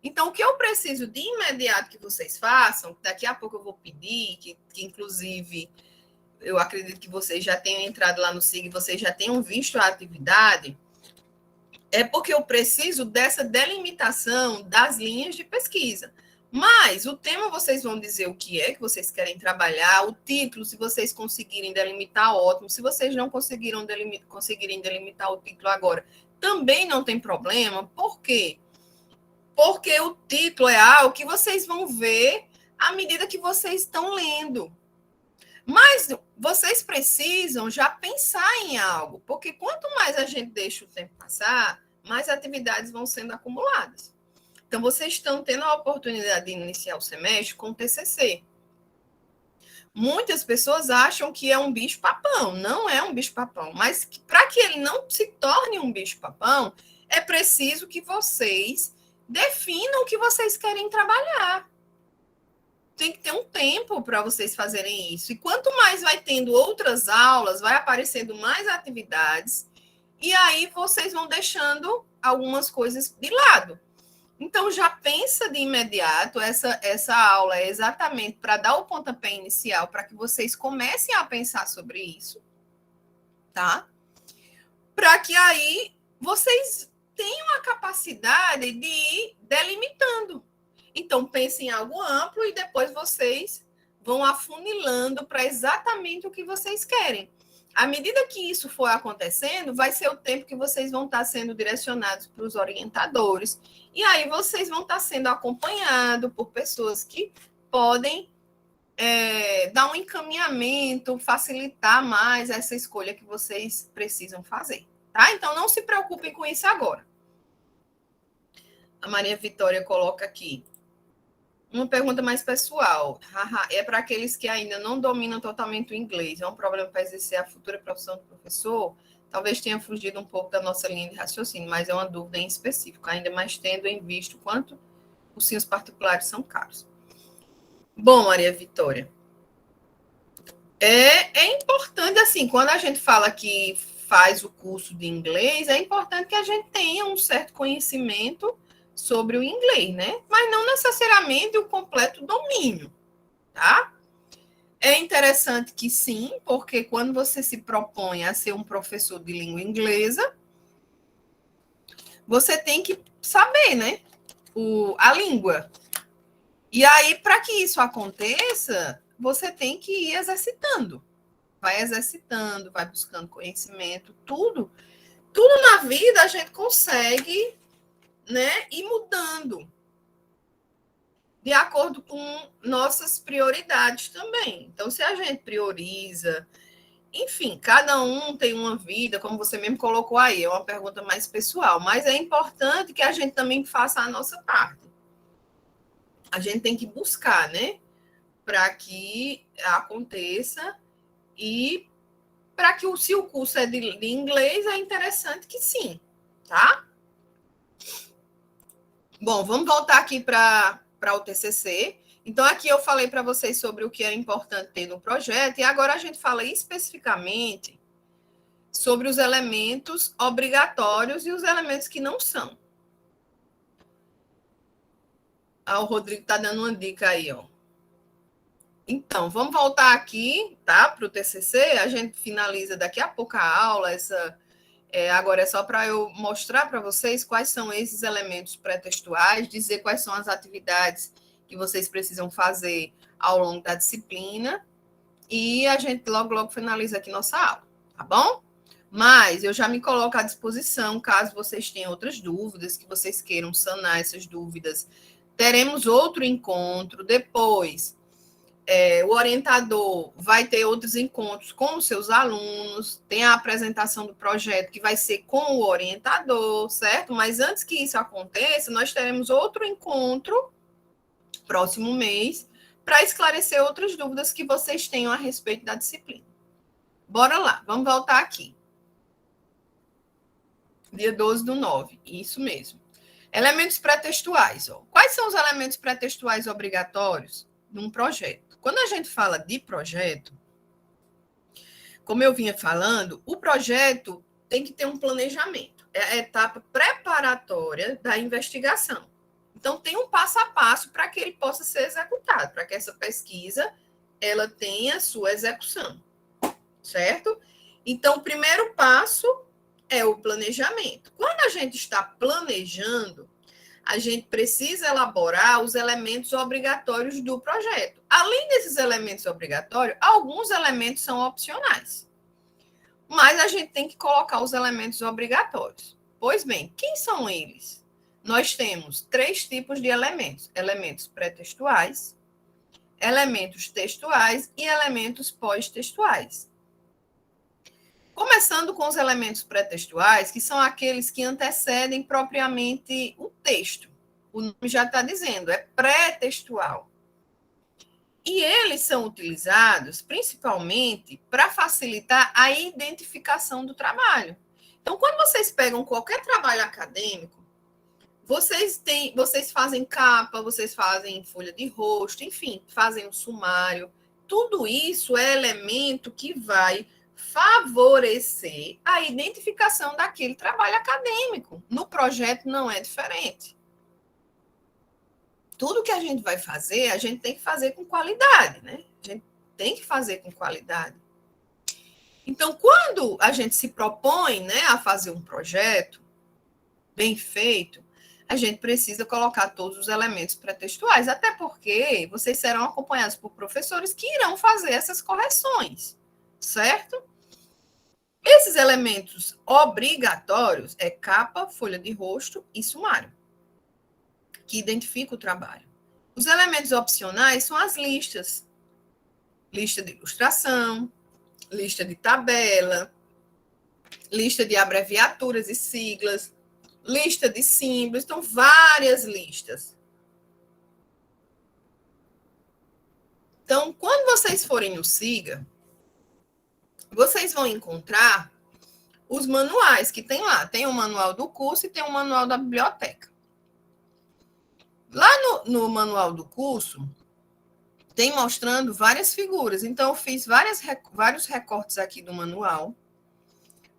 Então, o que eu preciso de imediato que vocês façam, daqui a pouco eu vou pedir, que inclusive eu acredito que vocês já tenham entrado lá no SIG, vocês já tenham visto a atividade, é porque eu preciso dessa delimitação das linhas de pesquisa. Mas o tema vocês vão dizer o que é que vocês querem trabalhar, o título, se vocês conseguirem delimitar, ótimo. Se vocês não conseguirem delimitar o título agora, também não tem problema. Por quê? Porque o título é algo que vocês vão ver à medida que vocês estão lendo. Mas vocês precisam já pensar em algo, porque quanto mais a gente deixa o tempo passar, mais atividades vão sendo acumuladas. Então, vocês estão tendo a oportunidade de iniciar o semestre com o TCC. Muitas pessoas acham que é um bicho-papão. Não é um bicho-papão. Mas para que ele não se torne um bicho-papão, é preciso que vocês definam o que vocês querem trabalhar. Tem que ter um tempo para vocês fazerem isso. E quanto mais vai tendo outras aulas, vai aparecendo mais atividades, e aí vocês vão deixando algumas coisas de lado. Então, já pensa de imediato, essa aula é exatamente para dar o pontapé inicial, para que vocês comecem a pensar sobre isso, tá? Para que aí vocês tenham a capacidade de ir delimitando. Então, pense em algo amplo e depois vocês vão afunilando para exatamente o que vocês querem. À medida que isso for acontecendo, vai ser o tempo que vocês vão estar sendo direcionados para os orientadores. E aí vocês vão estar sendo acompanhados por pessoas que podem dar um encaminhamento, facilitar mais essa escolha que vocês precisam fazer. Tá? Então, não se preocupem com isso agora. A Maria Vitória coloca aqui. Uma pergunta mais pessoal. É para aqueles que ainda não dominam totalmente o inglês. É um problema para exercer a futura profissão do professor? Talvez tenha fugido um pouco da nossa linha de raciocínio, mas é uma dúvida em específico, ainda mais tendo em vista o quanto os cursinhos particulares são caros. Bom, Maria Vitória, é importante, assim, quando a gente fala que faz o curso de inglês, é importante que a gente tenha um certo conhecimento sobre o inglês, né? Mas não necessariamente o completo domínio, tá? É interessante que sim, porque quando você se propõe a ser um professor de língua inglesa, você tem que saber, né? A língua. E aí, para que isso aconteça, você tem que ir exercitando. Vai exercitando, vai buscando conhecimento, tudo na vida a gente consegue, né, ir mudando de acordo com nossas prioridades também. Então, se a gente prioriza, enfim, cada um tem uma vida, como você mesmo colocou aí, é uma pergunta mais pessoal, mas é importante que a gente também faça a nossa parte. A gente tem que buscar, né, para que aconteça e para que, se o curso é de inglês, é interessante que sim, tá? Bom, vamos voltar aqui para o TCC. Então, aqui eu falei para vocês sobre o que é importante ter no projeto, e agora a gente fala especificamente sobre os elementos obrigatórios e os elementos que não são. O Rodrigo está dando uma dica aí, ó. Então, vamos voltar aqui, tá, para o TCC. A gente finaliza daqui a pouco a aula. Agora é só para eu mostrar para vocês quais são esses elementos pré-textuais, dizer quais são as atividades que vocês precisam fazer ao longo da disciplina, e a gente logo finaliza aqui nossa aula, tá bom? Mas eu já me coloco à disposição, caso vocês tenham outras dúvidas, que vocês queiram sanar essas dúvidas. Teremos outro encontro depois. O orientador vai ter outros encontros com os seus alunos, tem a apresentação do projeto que vai ser com o orientador, certo? Mas antes que isso aconteça, nós teremos outro encontro próximo mês para esclarecer outras dúvidas que vocês tenham a respeito da disciplina. Bora lá, vamos voltar aqui. Dia 12/9, isso mesmo. Elementos pré-textuais. Quais são os elementos pré-textuais obrigatórios de um projeto? Quando a gente fala de projeto, como eu vinha falando, o projeto tem que ter um planejamento. É a etapa preparatória da investigação. Então, tem um passo a passo para que ele possa ser executado, para que essa pesquisa ela tenha sua execução, certo? Então, o primeiro passo é o planejamento. Quando a gente está planejando, a gente precisa elaborar os elementos obrigatórios do projeto. Além desses elementos obrigatórios, alguns elementos são opcionais. Mas a gente tem que colocar os elementos obrigatórios. Pois bem, quem são eles? Nós temos 3 tipos de elementos: elementos pré-textuais, elementos textuais e elementos pós-textuais. Começando com os elementos pré-textuais, que são aqueles que antecedem propriamente o texto. O nome já está dizendo, é pré-textual. E eles são utilizados principalmente para facilitar a identificação do trabalho. Então, quando vocês pegam qualquer trabalho acadêmico, vocês fazem capa, vocês fazem folha de rosto, enfim, fazem um sumário. Tudo isso é elemento que vai favorecer a identificação daquele trabalho acadêmico. No projeto não é diferente. Tudo que a gente vai fazer, a gente tem que fazer com qualidade, né? A gente tem que fazer com qualidade. Então, quando a gente se propõe, né, a fazer um projeto bem feito, a gente precisa colocar todos os elementos pré-textuais, até porque vocês serão acompanhados por professores que irão fazer essas correções, certo? Esses elementos obrigatórios é capa, folha de rosto e sumário, que identifica o trabalho. Os elementos opcionais são as listas. Lista de ilustração, lista de tabela, lista de abreviaturas e siglas, lista de símbolos, então várias listas. Então, quando vocês forem no SIGA, vocês vão encontrar os manuais que tem lá. Tem o manual do curso e tem o manual da biblioteca. Lá no manual do curso, tem mostrando várias figuras. Então, eu fiz vários recortes aqui do manual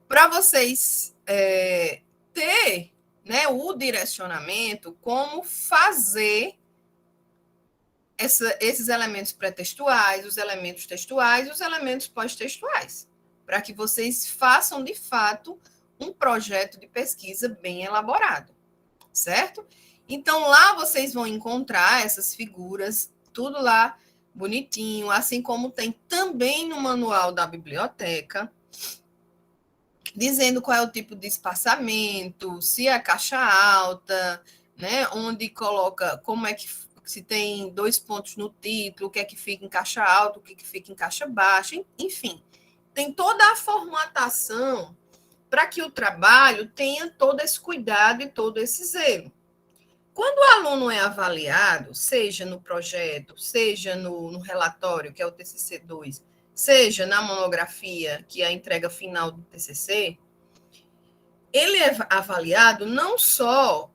para vocês ter, né, o direcionamento, como fazer esses elementos pré-textuais, os elementos textuais e os elementos pós-textuais, para que vocês façam, de fato, um projeto de pesquisa bem elaborado, certo? Então, lá vocês vão encontrar essas figuras, tudo lá bonitinho, assim como tem também no manual da biblioteca, dizendo qual é o tipo de espaçamento, se é caixa alta, né, onde coloca, como é que, se tem 2 pontos no título, o que é que fica em caixa alta, o que é que fica em caixa baixa, enfim. Tem toda a formatação para que o trabalho tenha todo esse cuidado e todo esse zelo. Quando o aluno é avaliado, seja no projeto, seja no relatório, que é o TCC2, seja na monografia, que é a entrega final do TCC, ele é avaliado não só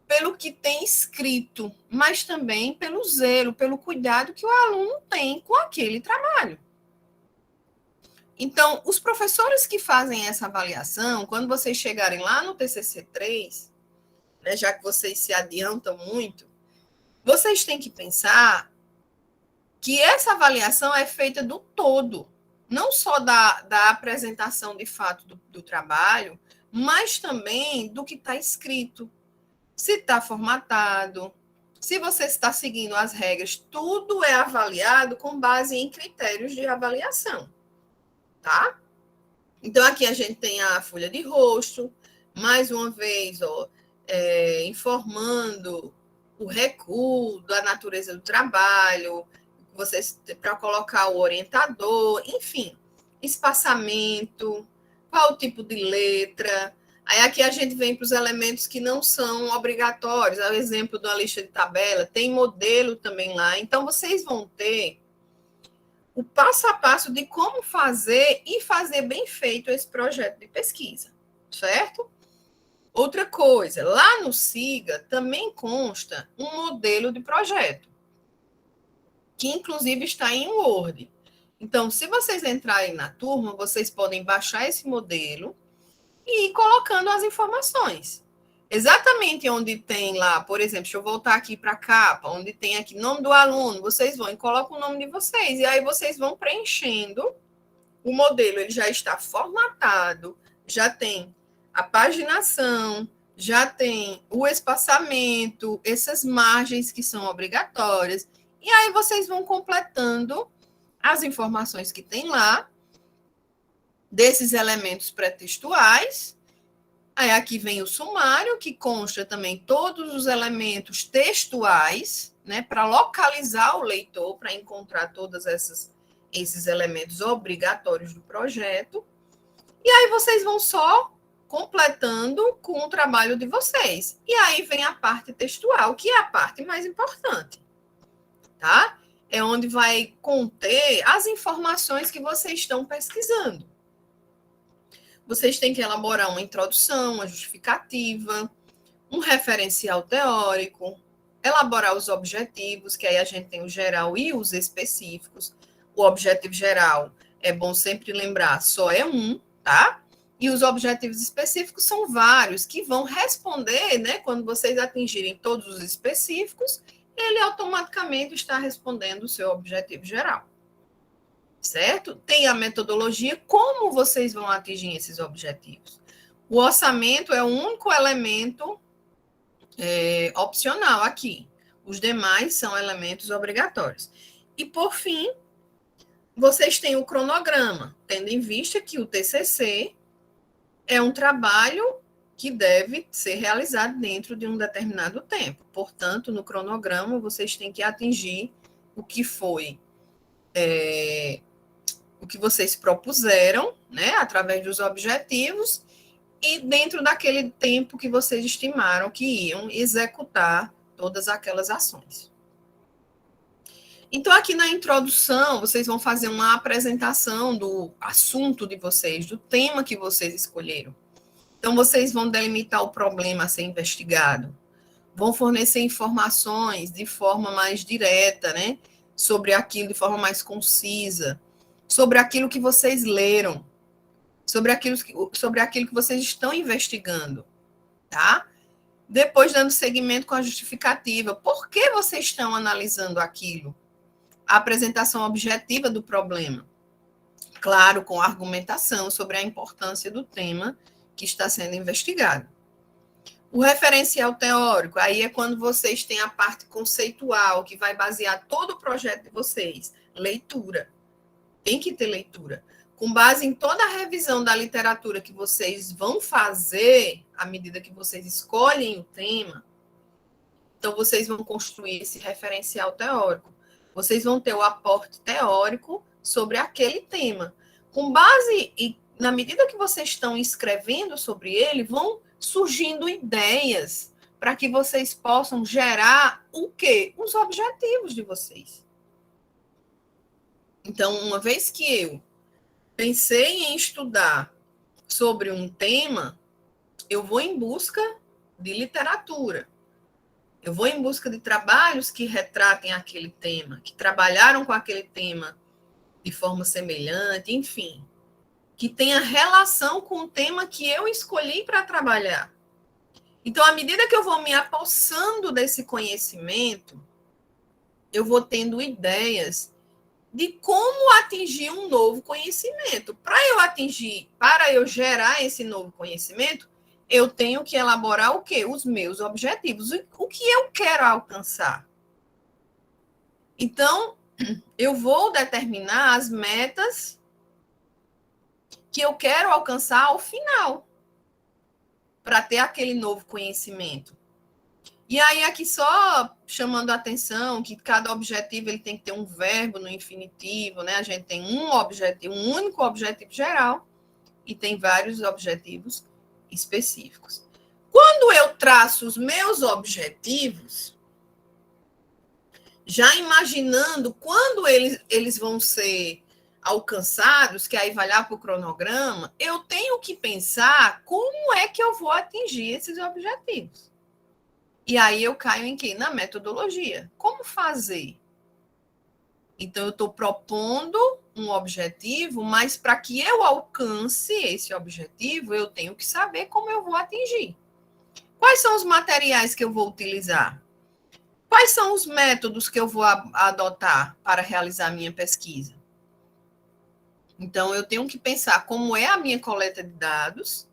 pelo que tem escrito, mas também pelo zelo, pelo cuidado que o aluno tem com aquele trabalho. Então, os professores que fazem essa avaliação, quando vocês chegarem lá no TCC3, né, já que vocês se adiantam muito, vocês têm que pensar que essa avaliação é feita do todo, não só da apresentação de fato do trabalho, mas também do que está escrito. Se está formatado, se você está seguindo as regras, tudo é avaliado com base em critérios de avaliação, tá? Então, aqui a gente tem a folha de rosto, mais uma vez, informando o recuo da natureza do trabalho, vocês para colocar o orientador, enfim, espaçamento, qual o tipo de letra. Aí aqui a gente vem para os elementos que não são obrigatórios, é o exemplo da lista de tabela, tem modelo também lá, então vocês vão ter o passo a passo de como fazer e fazer bem feito esse projeto de pesquisa, certo? Outra coisa, lá no SIGA também consta um modelo de projeto, que inclusive está em Word. Então, se vocês entrarem na turma, vocês podem baixar esse modelo e ir colocando as informações. Exatamente onde tem lá, por exemplo, deixa eu voltar aqui para a capa, onde tem aqui nome do aluno, vocês vão e colocam o nome de vocês, e aí vocês vão preenchendo o modelo, ele já está formatado, já tem a paginação, já tem o espaçamento, essas margens que são obrigatórias, e aí vocês vão completando as informações que tem lá, desses elementos pré-textuais. Aí aqui vem o sumário, que consta também todos os elementos textuais, né, para localizar o leitor, para encontrar todos esses elementos obrigatórios do projeto. E aí vocês vão só completando com o trabalho de vocês. E aí vem a parte textual, que é a parte mais importante, tá? É onde vai conter as informações que vocês estão pesquisando. Vocês têm que elaborar uma introdução, uma justificativa, um referencial teórico, elaborar os objetivos, que aí a gente tem o geral e os específicos. O objetivo geral, é bom sempre lembrar, só é um, tá? E os objetivos específicos são vários, que vão responder, né? Quando vocês atingirem todos os específicos, ele automaticamente está respondendo o seu objetivo geral. Certo? Tem a metodologia, como vocês vão atingir esses objetivos. O orçamento é o único elemento opcional aqui. Os demais são elementos obrigatórios. E, por fim, vocês têm o cronograma, tendo em vista que o TCC é um trabalho que deve ser realizado dentro de um determinado tempo. Portanto, no cronograma, vocês têm que atingir o que foi... o que vocês propuseram, né, através dos objetivos, e dentro daquele tempo que vocês estimaram que iam executar todas aquelas ações. Então, aqui na introdução, vocês vão fazer uma apresentação do assunto de vocês, do tema que vocês escolheram. Então, vocês vão delimitar o problema a ser investigado, vão fornecer informações de forma mais direta, né, sobre aquilo, de forma mais concisa, sobre aquilo que vocês leram, sobre aquilo que vocês estão investigando, tá? Depois, dando seguimento com a justificativa. Por que vocês estão analisando aquilo? A apresentação objetiva do problema. Claro, com argumentação sobre a importância do tema que está sendo investigado. O referencial teórico, aí é quando vocês têm a parte conceitual, que vai basear todo o projeto de vocês. Leitura. Tem que ter leitura. Com base em toda a revisão da literatura que vocês vão fazer, à medida que vocês escolhem o tema, então vocês vão construir esse referencial teórico. Vocês vão ter o aporte teórico sobre aquele tema. Com base, e na medida que vocês estão escrevendo sobre ele, vão surgindo ideias para que vocês possam gerar o quê? Os objetivos de vocês. Então, uma vez que eu pensei em estudar sobre um tema, eu vou em busca de literatura. Eu vou em busca de trabalhos que retratem aquele tema, que trabalharam com aquele tema de forma semelhante, enfim, que tenha relação com o tema que eu escolhi para trabalhar. Então, à medida que eu vou me apossando desse conhecimento, eu vou tendo ideias de como atingir um novo conhecimento. Para eu gerar esse novo conhecimento, eu tenho que elaborar o quê? Os meus objetivos. O que eu quero alcançar? Então, eu vou determinar as metas que eu quero alcançar ao final, para ter aquele novo conhecimento. E aí, aqui só chamando a atenção que cada objetivo ele tem que ter um verbo no infinitivo, né? A gente tem um objetivo, um único objetivo geral, e tem vários objetivos específicos. Quando eu traço os meus objetivos, já imaginando quando eles vão ser alcançados, que aí vai lá para o cronograma, eu tenho que pensar como é que eu vou atingir esses objetivos. E aí eu caio em quê? Na metodologia. Como fazer? Então, eu estou propondo um objetivo, mas para que eu alcance esse objetivo, eu tenho que saber como eu vou atingir. Quais são os materiais que eu vou utilizar? Quais são os métodos que eu vou adotar para realizar a minha pesquisa? Então, eu tenho que pensar como é a minha coleta de dados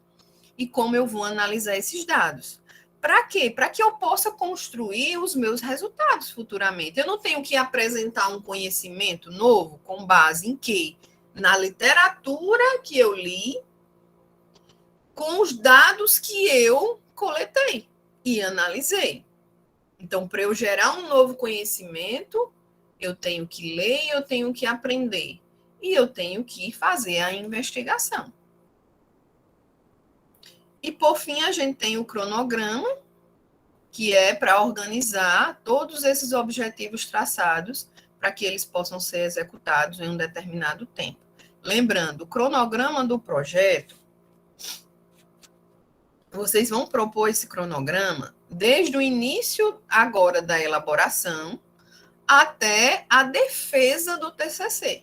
e como eu vou analisar esses dados. Para quê? Para que eu possa construir os meus resultados futuramente. Eu não tenho que apresentar um conhecimento novo com base em quê? Na literatura que eu li, com os dados que eu coletei e analisei. Então, para eu gerar um novo conhecimento, eu tenho que ler, eu tenho que aprender. E eu tenho que fazer a investigação. E, por fim, a gente tem o cronograma, que é para organizar todos esses objetivos traçados para que eles possam ser executados em um determinado tempo. Lembrando, o cronograma do projeto, vocês vão propor esse cronograma desde o início agora da elaboração até a defesa do TCC.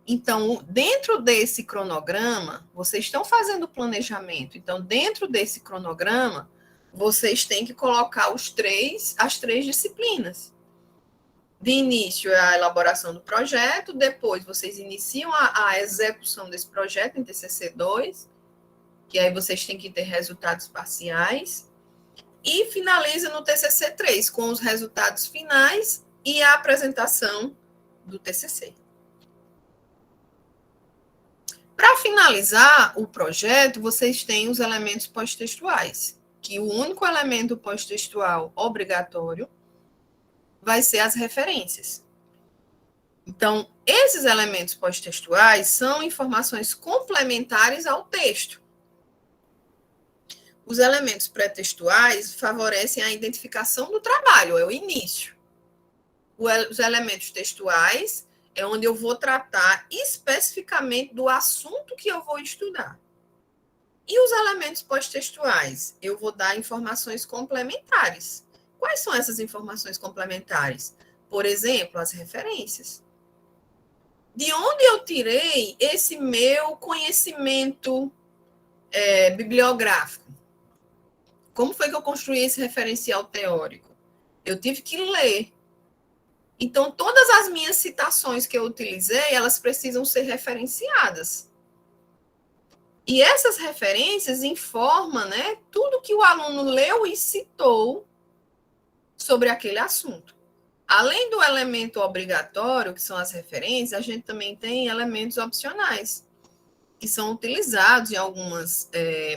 Então, dentro desse cronograma, vocês estão fazendo o planejamento. Então, dentro desse cronograma, vocês têm que colocar as três disciplinas. De início é a elaboração do projeto, depois vocês iniciam a execução desse projeto em TCC2, que aí vocês têm que ter resultados parciais, e finaliza no TCC3, com os resultados finais e a apresentação do TCC. Para finalizar o projeto, vocês têm os elementos pós-textuais, que o único elemento pós-textual obrigatório vai ser as referências. Então, esses elementos pós-textuais são informações complementares ao texto. Os elementos pré-textuais favorecem a identificação do trabalho, é o início. Os elementos textuais é onde eu vou tratar especificamente do assunto que eu vou estudar. E os elementos pós-textuais? Eu vou dar informações complementares. Quais são essas informações complementares? Por exemplo, as referências. De onde eu tirei esse meu conhecimento bibliográfico? Como foi que eu construí esse referencial teórico? Eu tive que ler. Então, todas as minhas citações que eu utilizei, elas precisam ser referenciadas. E essas referências informam, né, tudo que o aluno leu e citou sobre aquele assunto. Além do elemento obrigatório, que são as referências, a gente também tem elementos opcionais, que são utilizados em algumas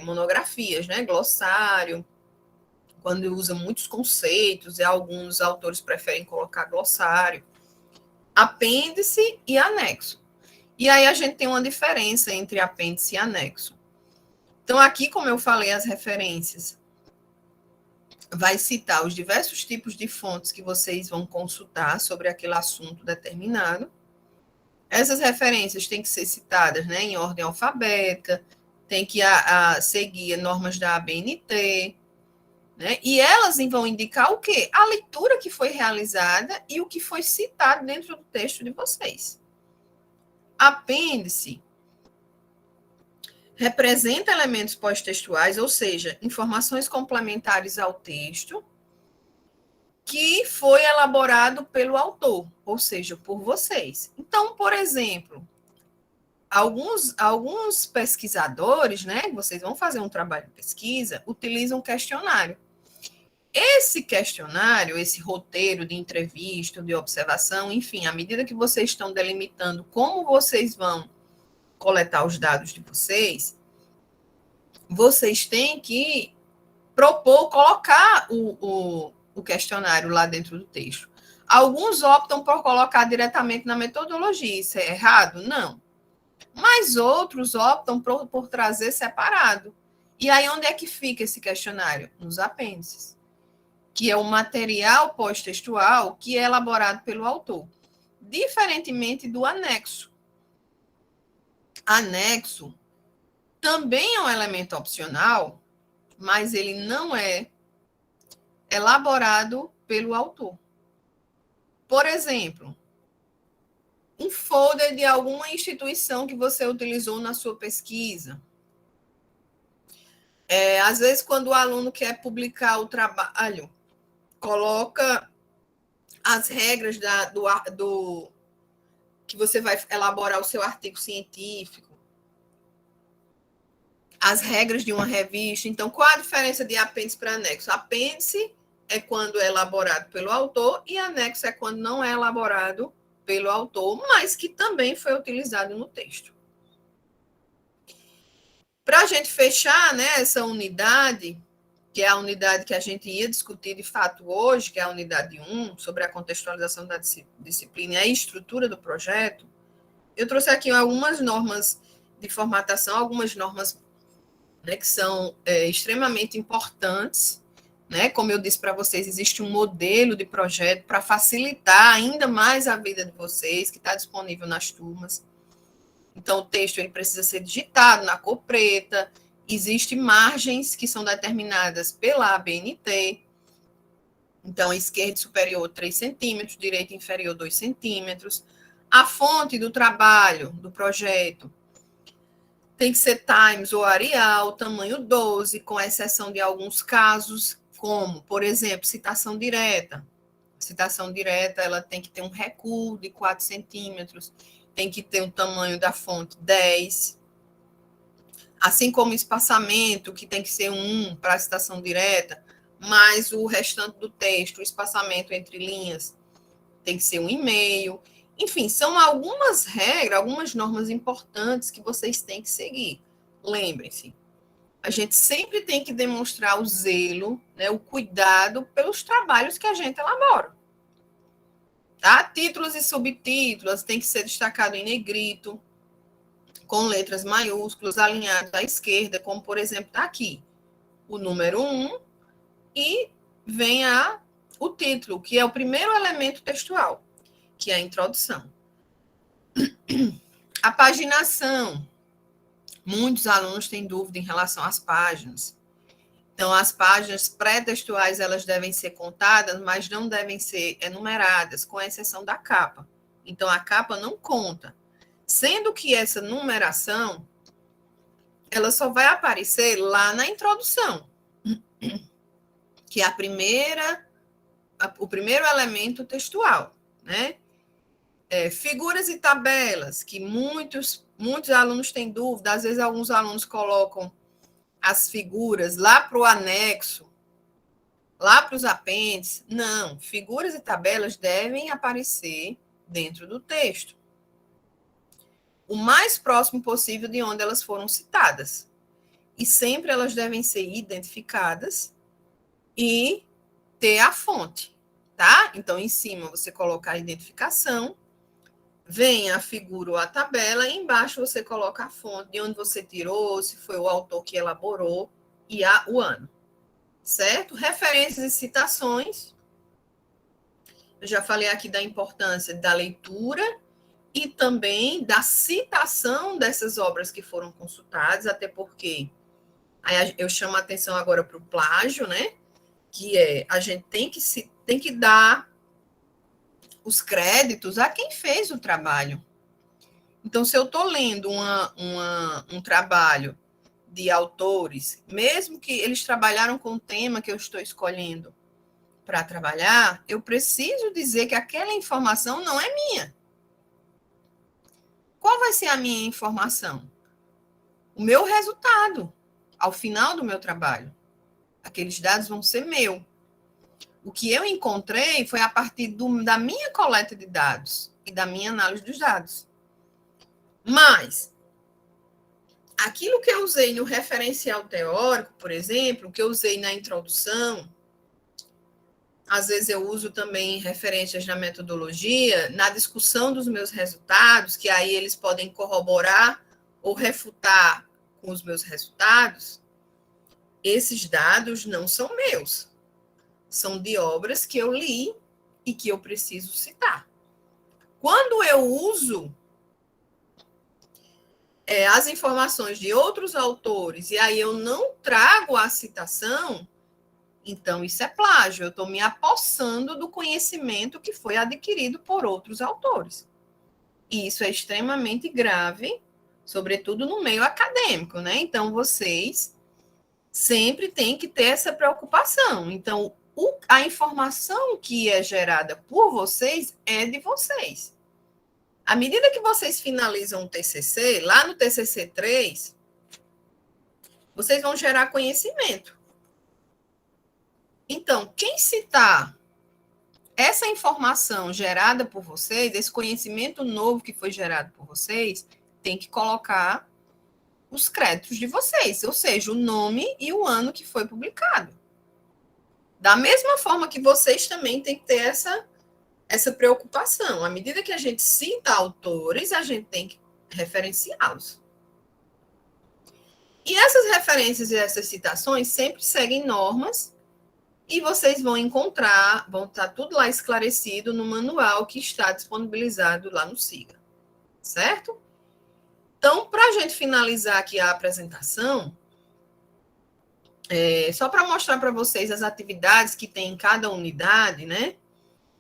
monografias, né, glossário, quando usa muitos conceitos, e alguns autores preferem colocar glossário, apêndice e anexo. E aí a gente tem uma diferença entre apêndice e anexo. Então, aqui, como eu falei, as referências vai citar os diversos tipos de fontes que vocês vão consultar sobre aquele assunto determinado. Essas referências têm que ser citadas, né, em ordem alfabética, tem que seguir normas da ABNT, né? E elas vão indicar o quê? A leitura que foi realizada e o que foi citado dentro do texto de vocês. Apêndice representa elementos pós-textuais, ou seja, informações complementares ao texto, que foi elaborado pelo autor, ou seja, por vocês. Então, por exemplo, alguns pesquisadores, né, vocês vão fazer um trabalho de pesquisa, utilizam questionário. Esse questionário, esse roteiro de entrevista, de observação, enfim, à medida que vocês estão delimitando como vocês vão coletar os dados de vocês, vocês têm que propor, colocar o questionário lá dentro do texto. Alguns optam por colocar diretamente na metodologia. Isso é errado? Não. Mas outros optam por trazer separado. E aí, onde é que fica esse questionário? Nos apêndices, que é o material pós-textual que é elaborado pelo autor, diferentemente do anexo. Anexo também é um elemento opcional, mas ele não é elaborado pelo autor. Por exemplo, um folder de alguma instituição que você utilizou na sua pesquisa. Às vezes, quando o aluno quer publicar o trabalho, coloca as regras do que você vai elaborar o seu artigo científico, as regras de uma revista. Então, qual a diferença de apêndice para anexo? Apêndice é quando é elaborado pelo autor e anexo é quando não é elaborado pelo autor, mas que também foi utilizado no texto. Para a gente fechar, né, essa unidade, que é a unidade que a gente ia discutir de fato hoje, que é a unidade 1, sobre a contextualização da disciplina e a estrutura do projeto, eu trouxe aqui algumas normas de formatação, algumas normas, né, que são extremamente importantes. Né? Como eu disse para vocês, existe um modelo de projeto para facilitar ainda mais a vida de vocês, que está disponível nas turmas. Então, o texto ele precisa ser digitado na cor preta, existem margens que são determinadas pela ABNT. Então, esquerda superior 3 centímetros, direita inferior 2 centímetros. A fonte do trabalho, do projeto, tem que ser Times ou Arial, tamanho 12, com exceção de alguns casos, como, por exemplo, citação direta. Citação direta, ela tem que ter um recuo de 4 centímetros, tem que ter um tamanho da fonte 10, assim como espaçamento, que tem que ser 1 para a citação direta, mas o restante do texto, o espaçamento entre linhas, tem que ser 1,5. Enfim, são algumas regras, algumas normas importantes que vocês têm que seguir. Lembrem-se, a gente sempre tem que demonstrar o zelo, né, o cuidado pelos trabalhos que a gente elabora. Tá? Títulos e subtítulos tem que ser destacado em negrito, com letras maiúsculas, alinhados à esquerda, como, por exemplo, está aqui. O número 1 e vem o título, que é o primeiro elemento textual, que é a introdução. A paginação. Muitos alunos têm dúvida em relação às páginas. Então, as páginas pré-textuais, elas devem ser contadas, mas não devem ser enumeradas, com exceção da capa. Então, a capa não conta. Sendo que essa numeração, ela só vai aparecer lá na introdução, que é o primeiro elemento textual, né? Figuras e tabelas, que muitos alunos têm dúvida, às vezes alguns alunos colocam as figuras lá para o anexo, lá para os apêndices. Não, figuras e tabelas devem aparecer dentro do texto, o mais próximo possível de onde elas foram citadas. E sempre elas devem ser identificadas e ter a fonte, tá? Então, em cima você coloca a identificação, vem a figura ou a tabela, e embaixo você coloca a fonte, de onde você tirou, se foi o autor que elaborou, e o ano. Certo? Referências e citações. Eu já falei aqui da importância da leitura e também da citação dessas obras que foram consultadas, até porque aí eu chamo a atenção agora para o plágio, né? Que a gente tem que dar os créditos a quem fez o trabalho. Então, se eu estou lendo um trabalho de autores, mesmo que eles trabalharam com o tema que eu estou escolhendo para trabalhar, eu preciso dizer que aquela informação não é minha. Qual vai ser a minha informação? O meu resultado, ao final do meu trabalho. Aqueles dados vão ser meu. O que eu encontrei foi a partir da minha coleta de dados e da minha análise dos dados. Mas, aquilo que eu usei no referencial teórico, por exemplo, que eu usei na introdução, às vezes eu uso também referências na metodologia, na discussão dos meus resultados, que aí eles podem corroborar ou refutar com os meus resultados. Esses dados não são meus. São de obras que eu li e que eu preciso citar. Quando eu uso as informações de outros autores e aí eu não trago a citação, então isso é plágio. Eu estou me apossando do conhecimento que foi adquirido por outros autores. E isso é extremamente grave, sobretudo no meio acadêmico, né? Então, vocês sempre tem que ter essa preocupação. Então, a informação que é gerada por vocês é de vocês. À medida que vocês finalizam o TCC, lá no TCC 3, vocês vão gerar conhecimento. Então, quem citar essa informação gerada por vocês, esse conhecimento novo que foi gerado por vocês, tem que colocar os créditos de vocês, ou seja, o nome e o ano que foi publicado. Da mesma forma que vocês também têm que ter essa preocupação. À medida que a gente cita autores, a gente tem que referenciá-los. E essas referências e essas citações sempre seguem normas e vocês vão encontrar, vão estar tudo lá esclarecido no manual que está disponibilizado lá no SIGA, certo? Então, para a gente finalizar aqui a apresentação, só para mostrar para vocês as atividades que tem em cada unidade, né?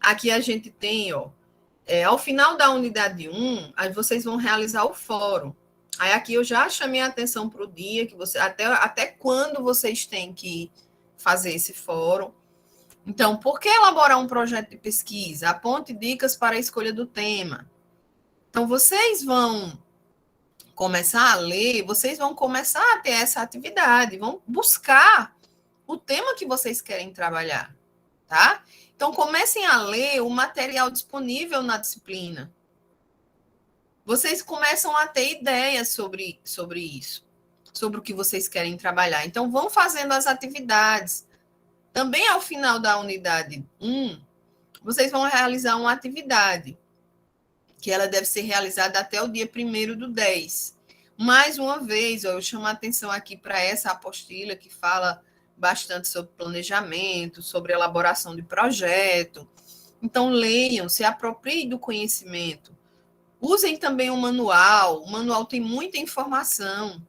Aqui a gente tem, ao final da unidade 1, aí vocês vão realizar o fórum. Aí aqui eu já chamei a atenção para o dia, que você até quando vocês têm que fazer esse fórum. Então, por que elaborar um projeto de pesquisa? Aponte dicas para a escolha do tema. Então, vocês vão começar a ler, vocês vão começar a ter essa atividade, vão buscar o tema que vocês querem trabalhar, tá? Então, comecem a ler o material disponível na disciplina. Vocês começam a ter ideias sobre isso, sobre o que vocês querem trabalhar. Então, vão fazendo as atividades. Também, ao final da unidade 1, vocês vão realizar uma atividade, que ela deve ser realizada até o dia 1º/10. Mais uma vez, eu chamo a atenção aqui para essa apostila que fala bastante sobre planejamento, sobre elaboração de projeto. Então, leiam, se apropriem do conhecimento. Usem também o manual tem muita informação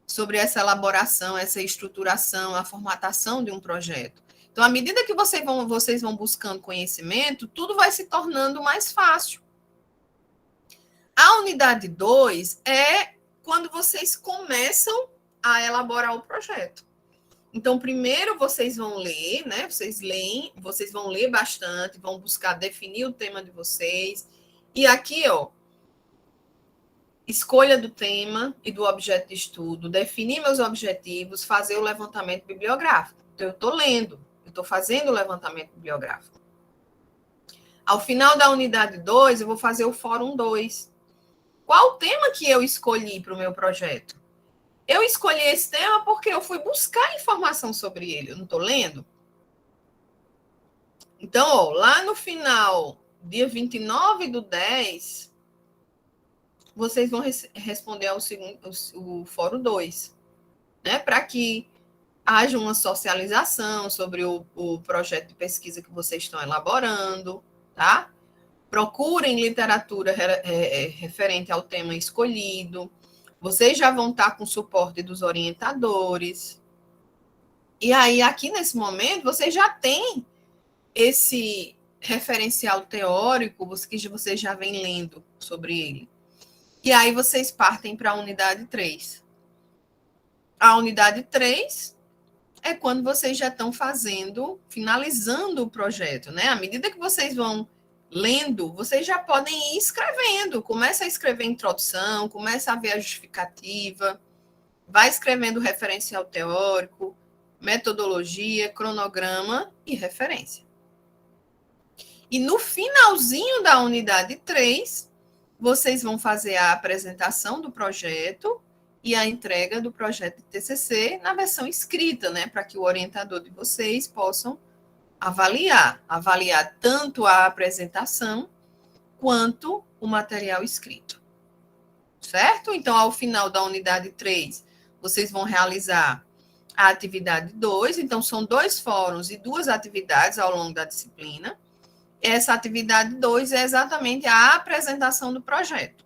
sobre essa elaboração, essa estruturação, a formatação de um projeto. Então, à medida que vocês vão buscando conhecimento, tudo vai se tornando mais fácil. A unidade 2 é quando vocês começam a elaborar o projeto. Então, primeiro vocês vão ler, né? Vocês vão ler bastante, vão buscar definir o tema de vocês. E aqui, escolha do tema e do objeto de estudo, definir meus objetivos, fazer o levantamento bibliográfico. Então, eu estou lendo, eu estou fazendo o levantamento bibliográfico. Ao final da unidade 2, eu vou fazer o fórum 2. Qual o tema que eu escolhi para o meu projeto? Eu escolhi esse tema porque eu fui buscar informação sobre ele. Eu não estou lendo? Então, lá no final, dia 29/10, vocês vão responder o fórum 2, né? Para que haja uma socialização sobre o projeto de pesquisa que vocês estão elaborando, tá? Procurem literatura referente ao tema escolhido. Vocês já vão estar com o suporte dos orientadores. E aí, aqui nesse momento, vocês já têm esse referencial teórico que vocês já vêm lendo sobre ele. E aí, vocês partem para a unidade 3. A unidade 3 é quando vocês já estão finalizando o projeto, né? À medida que vocês vão lendo, vocês já podem ir escrevendo. Começa a escrever introdução, começa a ver a justificativa, vai escrevendo referencial teórico, metodologia, cronograma e referência. E no finalzinho da unidade 3, vocês vão fazer a apresentação do projeto e a entrega do projeto de TCC na versão escrita, né, para que o orientador de vocês possam avaliar tanto a apresentação quanto o material escrito. Certo? Então, ao final da unidade 3, vocês vão realizar a atividade 2. Então, são 2 fóruns e 2 atividades ao longo da disciplina. Essa atividade 2 é exatamente a apresentação do projeto.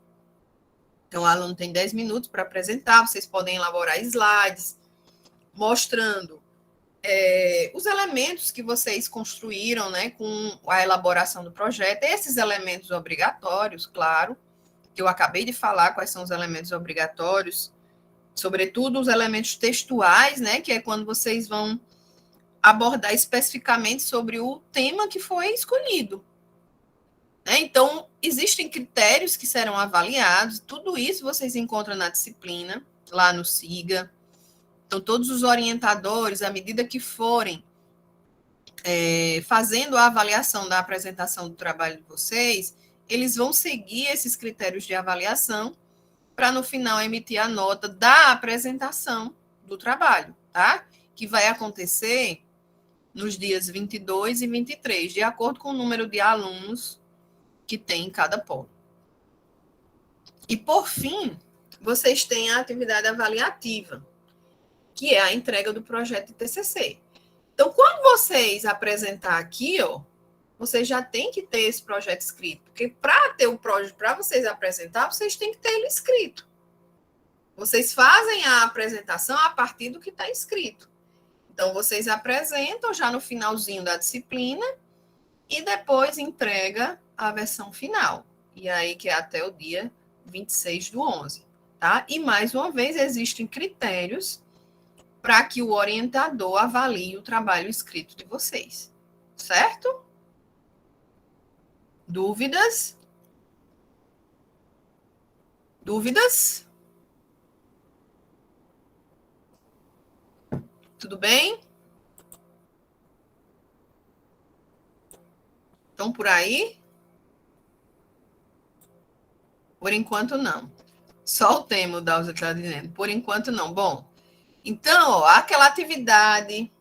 Então, o aluno tem 10 minutos para apresentar, vocês podem elaborar slides, mostrando os elementos que vocês construíram, né, com a elaboração do projeto, esses elementos obrigatórios, claro, que eu acabei de falar, quais são os elementos obrigatórios, sobretudo os elementos textuais, né, que é quando vocês vão abordar especificamente sobre o tema que foi escolhido. Então, existem critérios que serão avaliados, tudo isso vocês encontram na disciplina, lá no SIGA. Então, todos os orientadores, à medida que forem fazendo a avaliação da apresentação do trabalho de vocês, eles vão seguir esses critérios de avaliação para, no final, emitir a nota da apresentação do trabalho, tá? Que vai acontecer nos dias 22 e 23, de acordo com o número de alunos que tem em cada polo. E, por fim, vocês têm a atividade avaliativa, que é a entrega do projeto de TCC. Então, quando vocês apresentar aqui, vocês já têm que ter esse projeto escrito, porque para ter o projeto, para vocês apresentar, vocês têm que ter ele escrito. Vocês fazem a apresentação a partir do que está escrito. Então, vocês apresentam já no finalzinho da disciplina e depois entrega a versão final. E aí que é até o dia 26/11, tá? E, mais uma vez, existem critérios para que o orientador avalie o trabalho escrito de vocês, certo? Dúvidas? Dúvidas? Tudo bem? Estão por aí? Por enquanto, não. Só o tema, o Dalza está dizendo. Por enquanto, não. Bom, então, aquela atividade...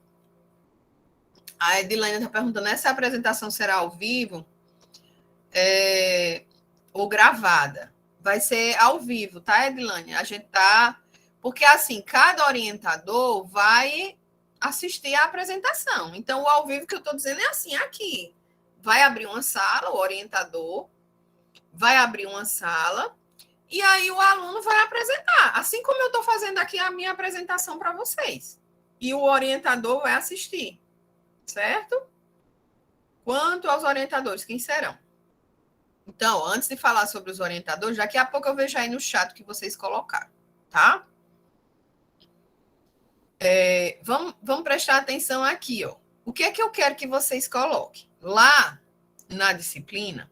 A Edilane está perguntando, essa apresentação será ao vivo ou gravada? Vai ser ao vivo, tá, Edilane? A gente tá... Porque, assim, cada orientador vai assistir à apresentação. Então, o ao vivo que eu estou dizendo é assim, aqui. Vai abrir uma sala, o orientador vai abrir uma sala e aí o aluno vai apresentar. Assim como eu estou fazendo aqui a minha apresentação para vocês. E o orientador vai assistir, certo? Quanto aos orientadores, quem serão? Então, antes de falar sobre os orientadores, daqui a pouco eu vejo aí no chat o que vocês colocaram, tá? Vamos prestar atenção aqui, O que é que eu quero que vocês coloquem? Lá na disciplina,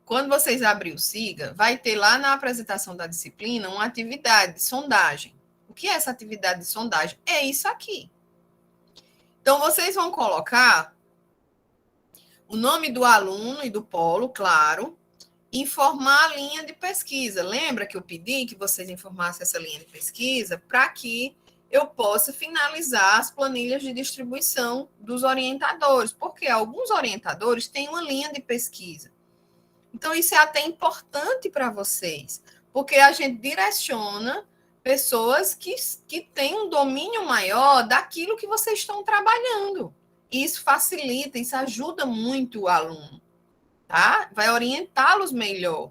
quando vocês abrirem o SIGA, vai ter lá na apresentação da disciplina uma atividade de sondagem. O que é essa atividade de sondagem? É isso aqui. Então, vocês vão colocar o nome do aluno e do polo, claro, informar a linha de pesquisa. Lembra que eu pedi que vocês informassem essa linha de pesquisa para que eu possa finalizar as planilhas de distribuição dos orientadores, porque alguns orientadores têm uma linha de pesquisa. Então, isso é até importante para vocês, porque a gente direciona pessoas que têm um domínio maior daquilo que vocês estão trabalhando. Isso facilita, isso ajuda muito o aluno, tá? Vai orientá-los melhor.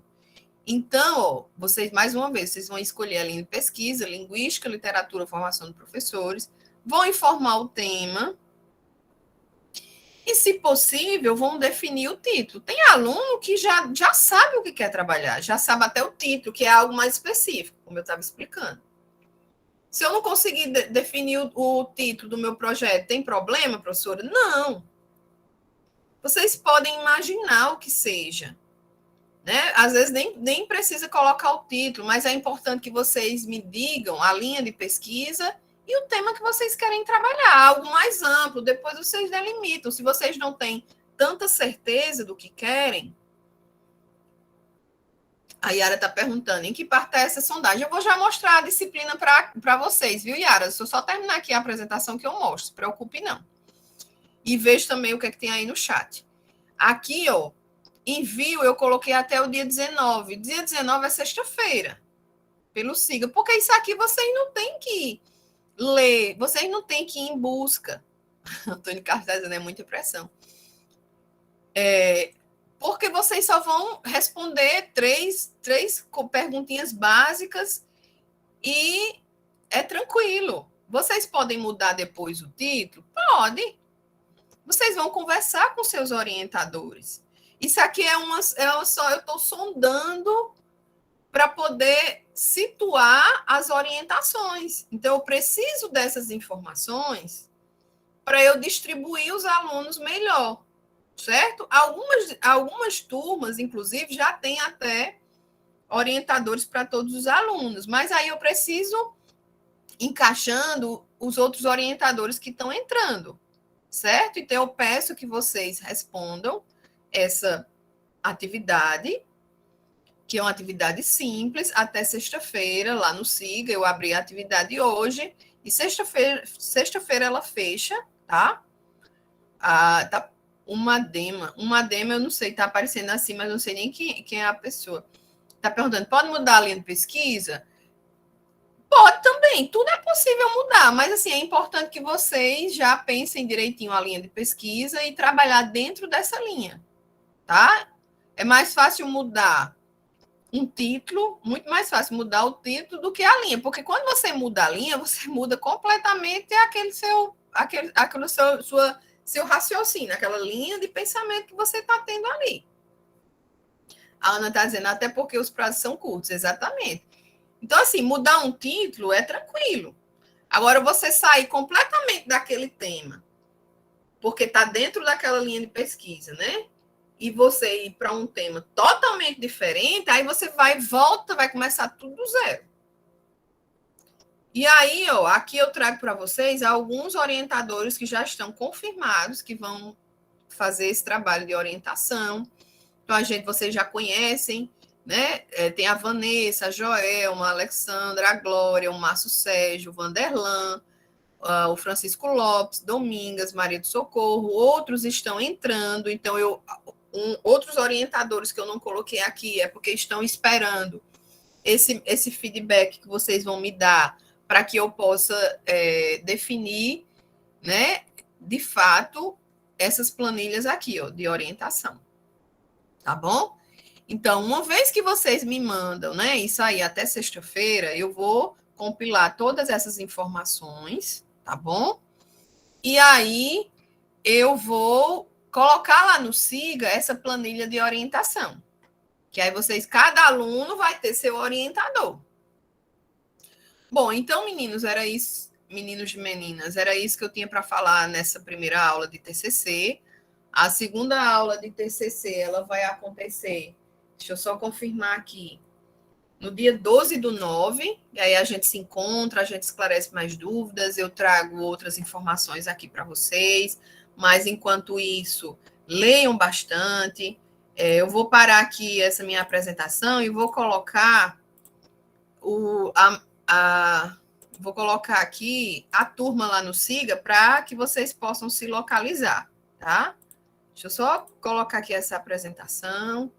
Então, vocês, mais uma vez, vocês vão escolher a linha de pesquisa, linguística, literatura, formação de professores, vão informar o tema e, se possível, vão definir o título. Tem aluno que já sabe o que quer trabalhar, já sabe até o título, que é algo mais específico, como eu estava explicando. Se eu não conseguir definir o título do meu projeto, tem problema, professora? Não. Vocês podem imaginar o que seja. Né? Às vezes nem precisa colocar o título, mas é importante que vocês me digam a linha de pesquisa e o tema que vocês querem trabalhar, algo mais amplo, depois vocês delimitam. Se vocês não têm tanta certeza do que querem, a Yara está perguntando, em que parte está essa sondagem? Eu vou já mostrar a disciplina para vocês, viu, Yara? Se eu só terminar aqui a apresentação que eu mostro, se preocupe não. E vejo também o que é que tem aí no chat. Aqui, envio, eu coloquei até o dia 19. Dia 19 é sexta-feira, pelo SIGA, porque isso aqui vocês não têm que ler, vocês não têm que ir em busca. Antônio Carlos está dizendo, é muita pressão. Porque vocês só vão responder três perguntinhas básicas e é tranquilo. Vocês podem mudar depois o título? Pode. Vocês vão conversar com seus orientadores. Isso aqui eu estou sondando para poder situar as orientações. Então, eu preciso dessas informações para eu distribuir os alunos melhor, certo? Algumas turmas, inclusive, já tem até orientadores para todos os alunos, mas aí eu preciso encaixando os outros orientadores que estão entrando, certo? Então, eu peço que vocês respondam essa atividade, que é uma atividade simples, até sexta-feira, lá no SIGA, eu abri a atividade hoje, e sexta-feira ela fecha, tá? Tá uma dema eu não sei, tá aparecendo assim, mas não sei nem quem é a pessoa. Tá perguntando, pode mudar a linha de pesquisa? Pode também, tudo é possível mudar, mas assim, é importante que vocês já pensem direitinho a linha de pesquisa e trabalhar dentro dessa linha, tá? É mais fácil mudar um título, muito mais fácil mudar o título do que a linha, porque quando você muda a linha, você muda completamente seu raciocínio, aquela linha de pensamento que você está tendo ali. A Ana está dizendo, até porque os prazos são curtos, exatamente. Então, assim, mudar um título é tranquilo. Agora, você sair completamente daquele tema, porque está dentro daquela linha de pesquisa, né? E você ir para um tema totalmente diferente, aí você volta, vai começar tudo do zero. E aí, ó, aqui eu trago para vocês alguns orientadores que já estão confirmados, que vão fazer esse trabalho de orientação. Então, vocês já conhecem, né? Tem a Vanessa, a Joelma, a Alexandra, a Glória, o Márcio Sérgio, o Vanderlan, o Francisco Lopes, Domingas, Maria do Socorro, outros estão entrando, então outros orientadores que eu não coloquei aqui é porque estão esperando esse feedback que vocês vão me dar para que eu possa definir, né, de fato, essas planilhas aqui, ó, de orientação. Tá bom? Então, uma vez que vocês me mandam, né, isso aí até sexta-feira, eu vou compilar todas essas informações, tá bom? E aí eu vou colocar lá no SIGA essa planilha de orientação. Que aí cada aluno vai ter seu orientador. Bom, então, meninos, era isso, meninos e meninas, era isso que eu tinha para falar nessa primeira aula de TCC. A segunda aula de TCC, ela vai acontecer, deixa eu só confirmar aqui, no dia 12/9, e aí a gente se encontra, a gente esclarece mais dúvidas, eu trago outras informações aqui para vocês, mas enquanto isso, leiam bastante. Eu vou parar aqui essa minha apresentação e vou colocar vou colocar aqui a turma lá no SIGA para que vocês possam se localizar, tá? Deixa eu só colocar aqui essa apresentação.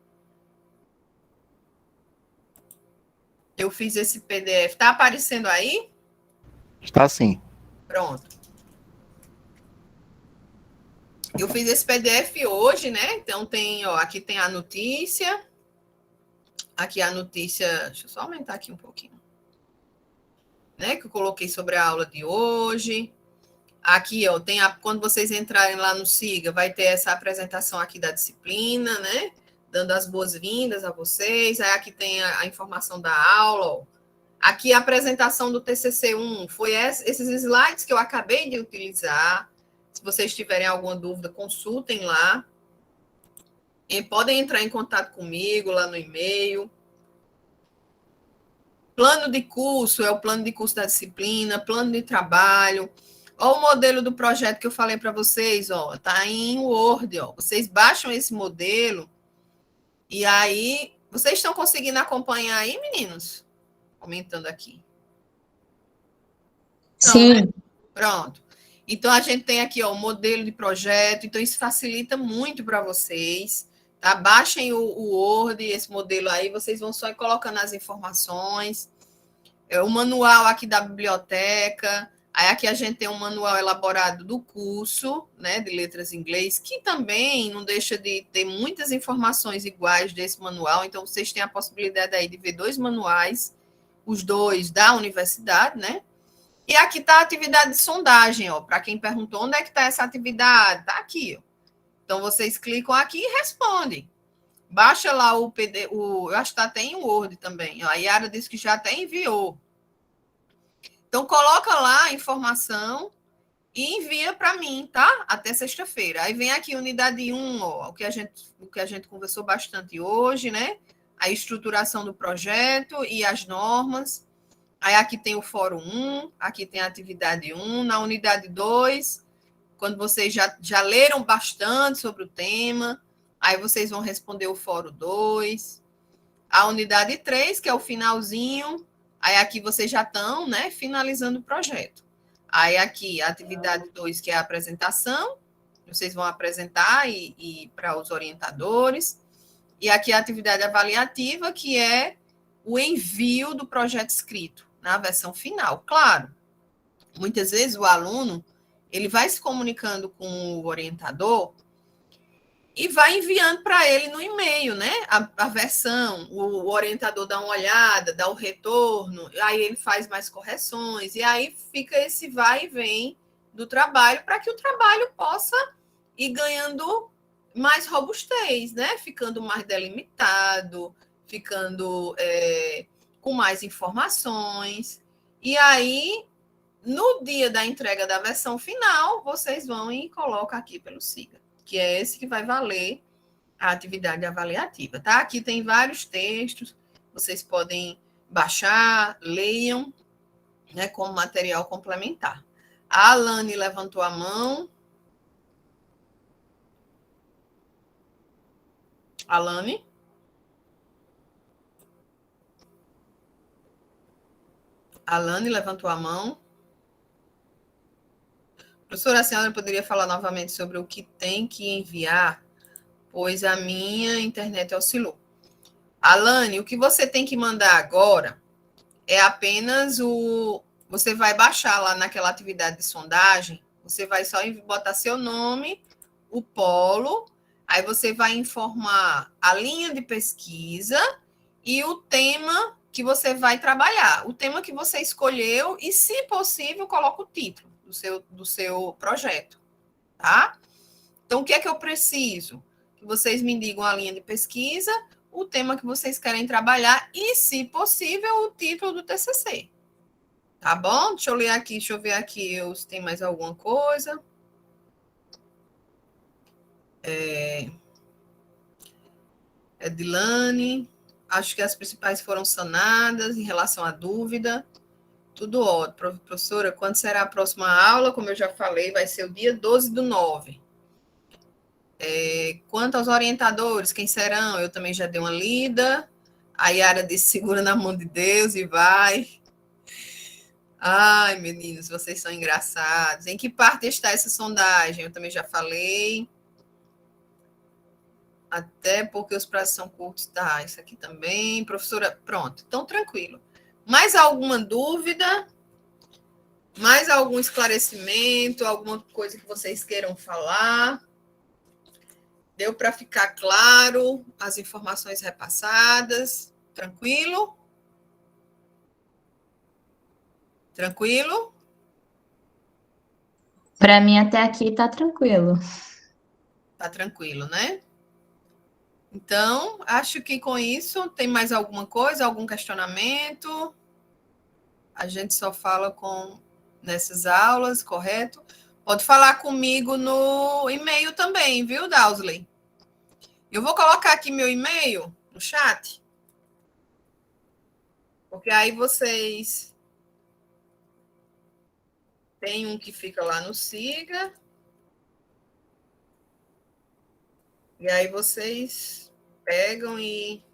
Eu fiz esse PDF. Está aparecendo aí? Está sim. Pronto. Eu fiz esse PDF hoje, né? Então aqui tem a notícia. Aqui a notícia, deixa eu só aumentar aqui um pouquinho. Né, que eu coloquei sobre a aula de hoje. Aqui, ó, quando vocês entrarem lá no SIGA, vai ter essa apresentação aqui da disciplina, né? Dando as boas-vindas a vocês. Aí aqui tem a informação da aula, ó. Aqui a apresentação do TCC1, foi esses slides que eu acabei de utilizar. Se vocês tiverem alguma dúvida, consultem lá. E podem entrar em contato comigo lá no e-mail. Plano de curso é o plano de curso da disciplina, plano de trabalho. Olha o modelo do projeto que eu falei para vocês, ó, tá em Word, ó. Vocês baixam esse modelo e aí vocês estão conseguindo acompanhar aí, meninos? Comentando aqui. Sim. Então, né? Pronto. Então a gente tem aqui, ó, o modelo de projeto, então isso facilita muito para vocês. Tá? Baixem o Word, esse modelo aí, vocês vão só ir colocando as informações. O manual aqui da biblioteca. Aí aqui a gente tem um manual elaborado do curso, né, de letras em inglês, que também não deixa de ter muitas informações iguais desse manual. Então, vocês têm a possibilidade aí de ver 2 manuais, os 2 da universidade, né? E aqui está a atividade de sondagem, ó. Para quem perguntou onde é que está essa atividade, está aqui, ó. Então, vocês clicam aqui e respondem. Baixa lá o PD, eu acho que está até em Word também. A Yara disse que já até enviou. Então, coloca lá a informação e envia para mim, tá? Até sexta-feira. Aí vem aqui unidade 1, ó, o que a gente conversou bastante hoje, né? A estruturação do projeto e as normas. Aí aqui tem o fórum 1, aqui tem a atividade 1. Na unidade 2, quando vocês já leram bastante sobre o tema, aí vocês vão responder o fórum 2. A unidade 3, que é o finalzinho, aí aqui vocês já estão, né, finalizando o projeto. Aí aqui a atividade 2, que é a apresentação, vocês vão apresentar e para os orientadores. E aqui a atividade avaliativa, que é o envio do projeto escrito na versão final. Claro, muitas vezes o aluno ele vai se comunicando com o orientador e vai enviando para ele no e-mail, né? A versão, o orientador dá uma olhada, dá o retorno, aí ele faz mais correções, e aí fica esse vai e vem do trabalho para que o trabalho possa ir ganhando mais robustez, né? Ficando mais delimitado, ficando com mais informações. E aí, no dia da entrega da versão final, vocês vão e colocam aqui pelo SIGA, que é esse que vai valer a atividade avaliativa, tá? Aqui tem vários textos, vocês podem baixar, leiam, né, como material complementar. A Alane levantou a mão. Alane? Alane levantou a mão. Professora, a senhora poderia falar novamente sobre o que tem que enviar, pois a minha internet oscilou. Alane, o que você tem que mandar agora é apenas o... Você vai baixar lá naquela atividade de sondagem, você vai só botar seu nome, o polo, aí você vai informar a linha de pesquisa e o tema que você vai trabalhar, o tema que você escolheu e, se possível, coloca o título do seu projeto, tá? Então, o que é que eu preciso? Que vocês me digam a linha de pesquisa, o tema que vocês querem trabalhar e, se possível, o título do TCC. Tá bom? Deixa eu ver aqui se tem mais alguma coisa. Edilane, acho que as principais foram sanadas em relação à dúvida. Tudo ótimo. Professora, quando será a próxima aula? Como eu já falei, vai ser o dia 12/9. Quanto aos orientadores, quem serão? Eu também já dei uma lida. A Yara disse, segura na mão de Deus e vai. Ai, meninos, vocês são engraçados. Em que parte está essa sondagem? Eu também já falei. Até porque os prazos são curtos. Tá, isso aqui também. Professora, pronto. Então, tranquilo. Mais alguma dúvida? Mais algum esclarecimento? Alguma coisa que vocês queiram falar? Deu para ficar claro as informações repassadas? Tranquilo? Tranquilo? Para mim, até aqui tá tranquilo. Tá tranquilo, né? Então, acho que com isso, tem mais alguma coisa, algum questionamento? A gente só fala nessas aulas, correto? Pode falar comigo no e-mail também, viu, Dausley? Eu vou colocar aqui meu e-mail no chat, porque aí vocês tem um que fica lá no SIGA, e aí vocês pegam e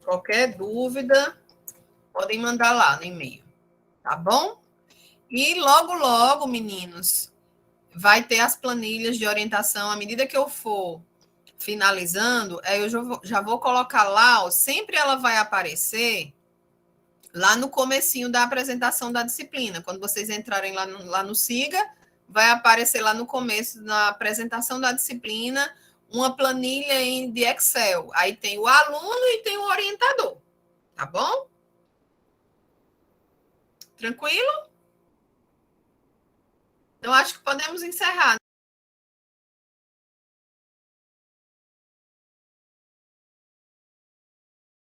qualquer dúvida podem mandar lá no e-mail, tá bom? E logo, logo, meninos, vai ter as planilhas de orientação. À medida que eu for finalizando, eu já vou colocar lá, ó, sempre ela vai aparecer lá no comecinho da apresentação da disciplina. Quando vocês entrarem lá no SIGA, vai aparecer lá no começo, na apresentação da disciplina, uma planilha de Excel. Aí tem o aluno e tem o orientador, tá bom? Tranquilo? Então, acho que podemos encerrar.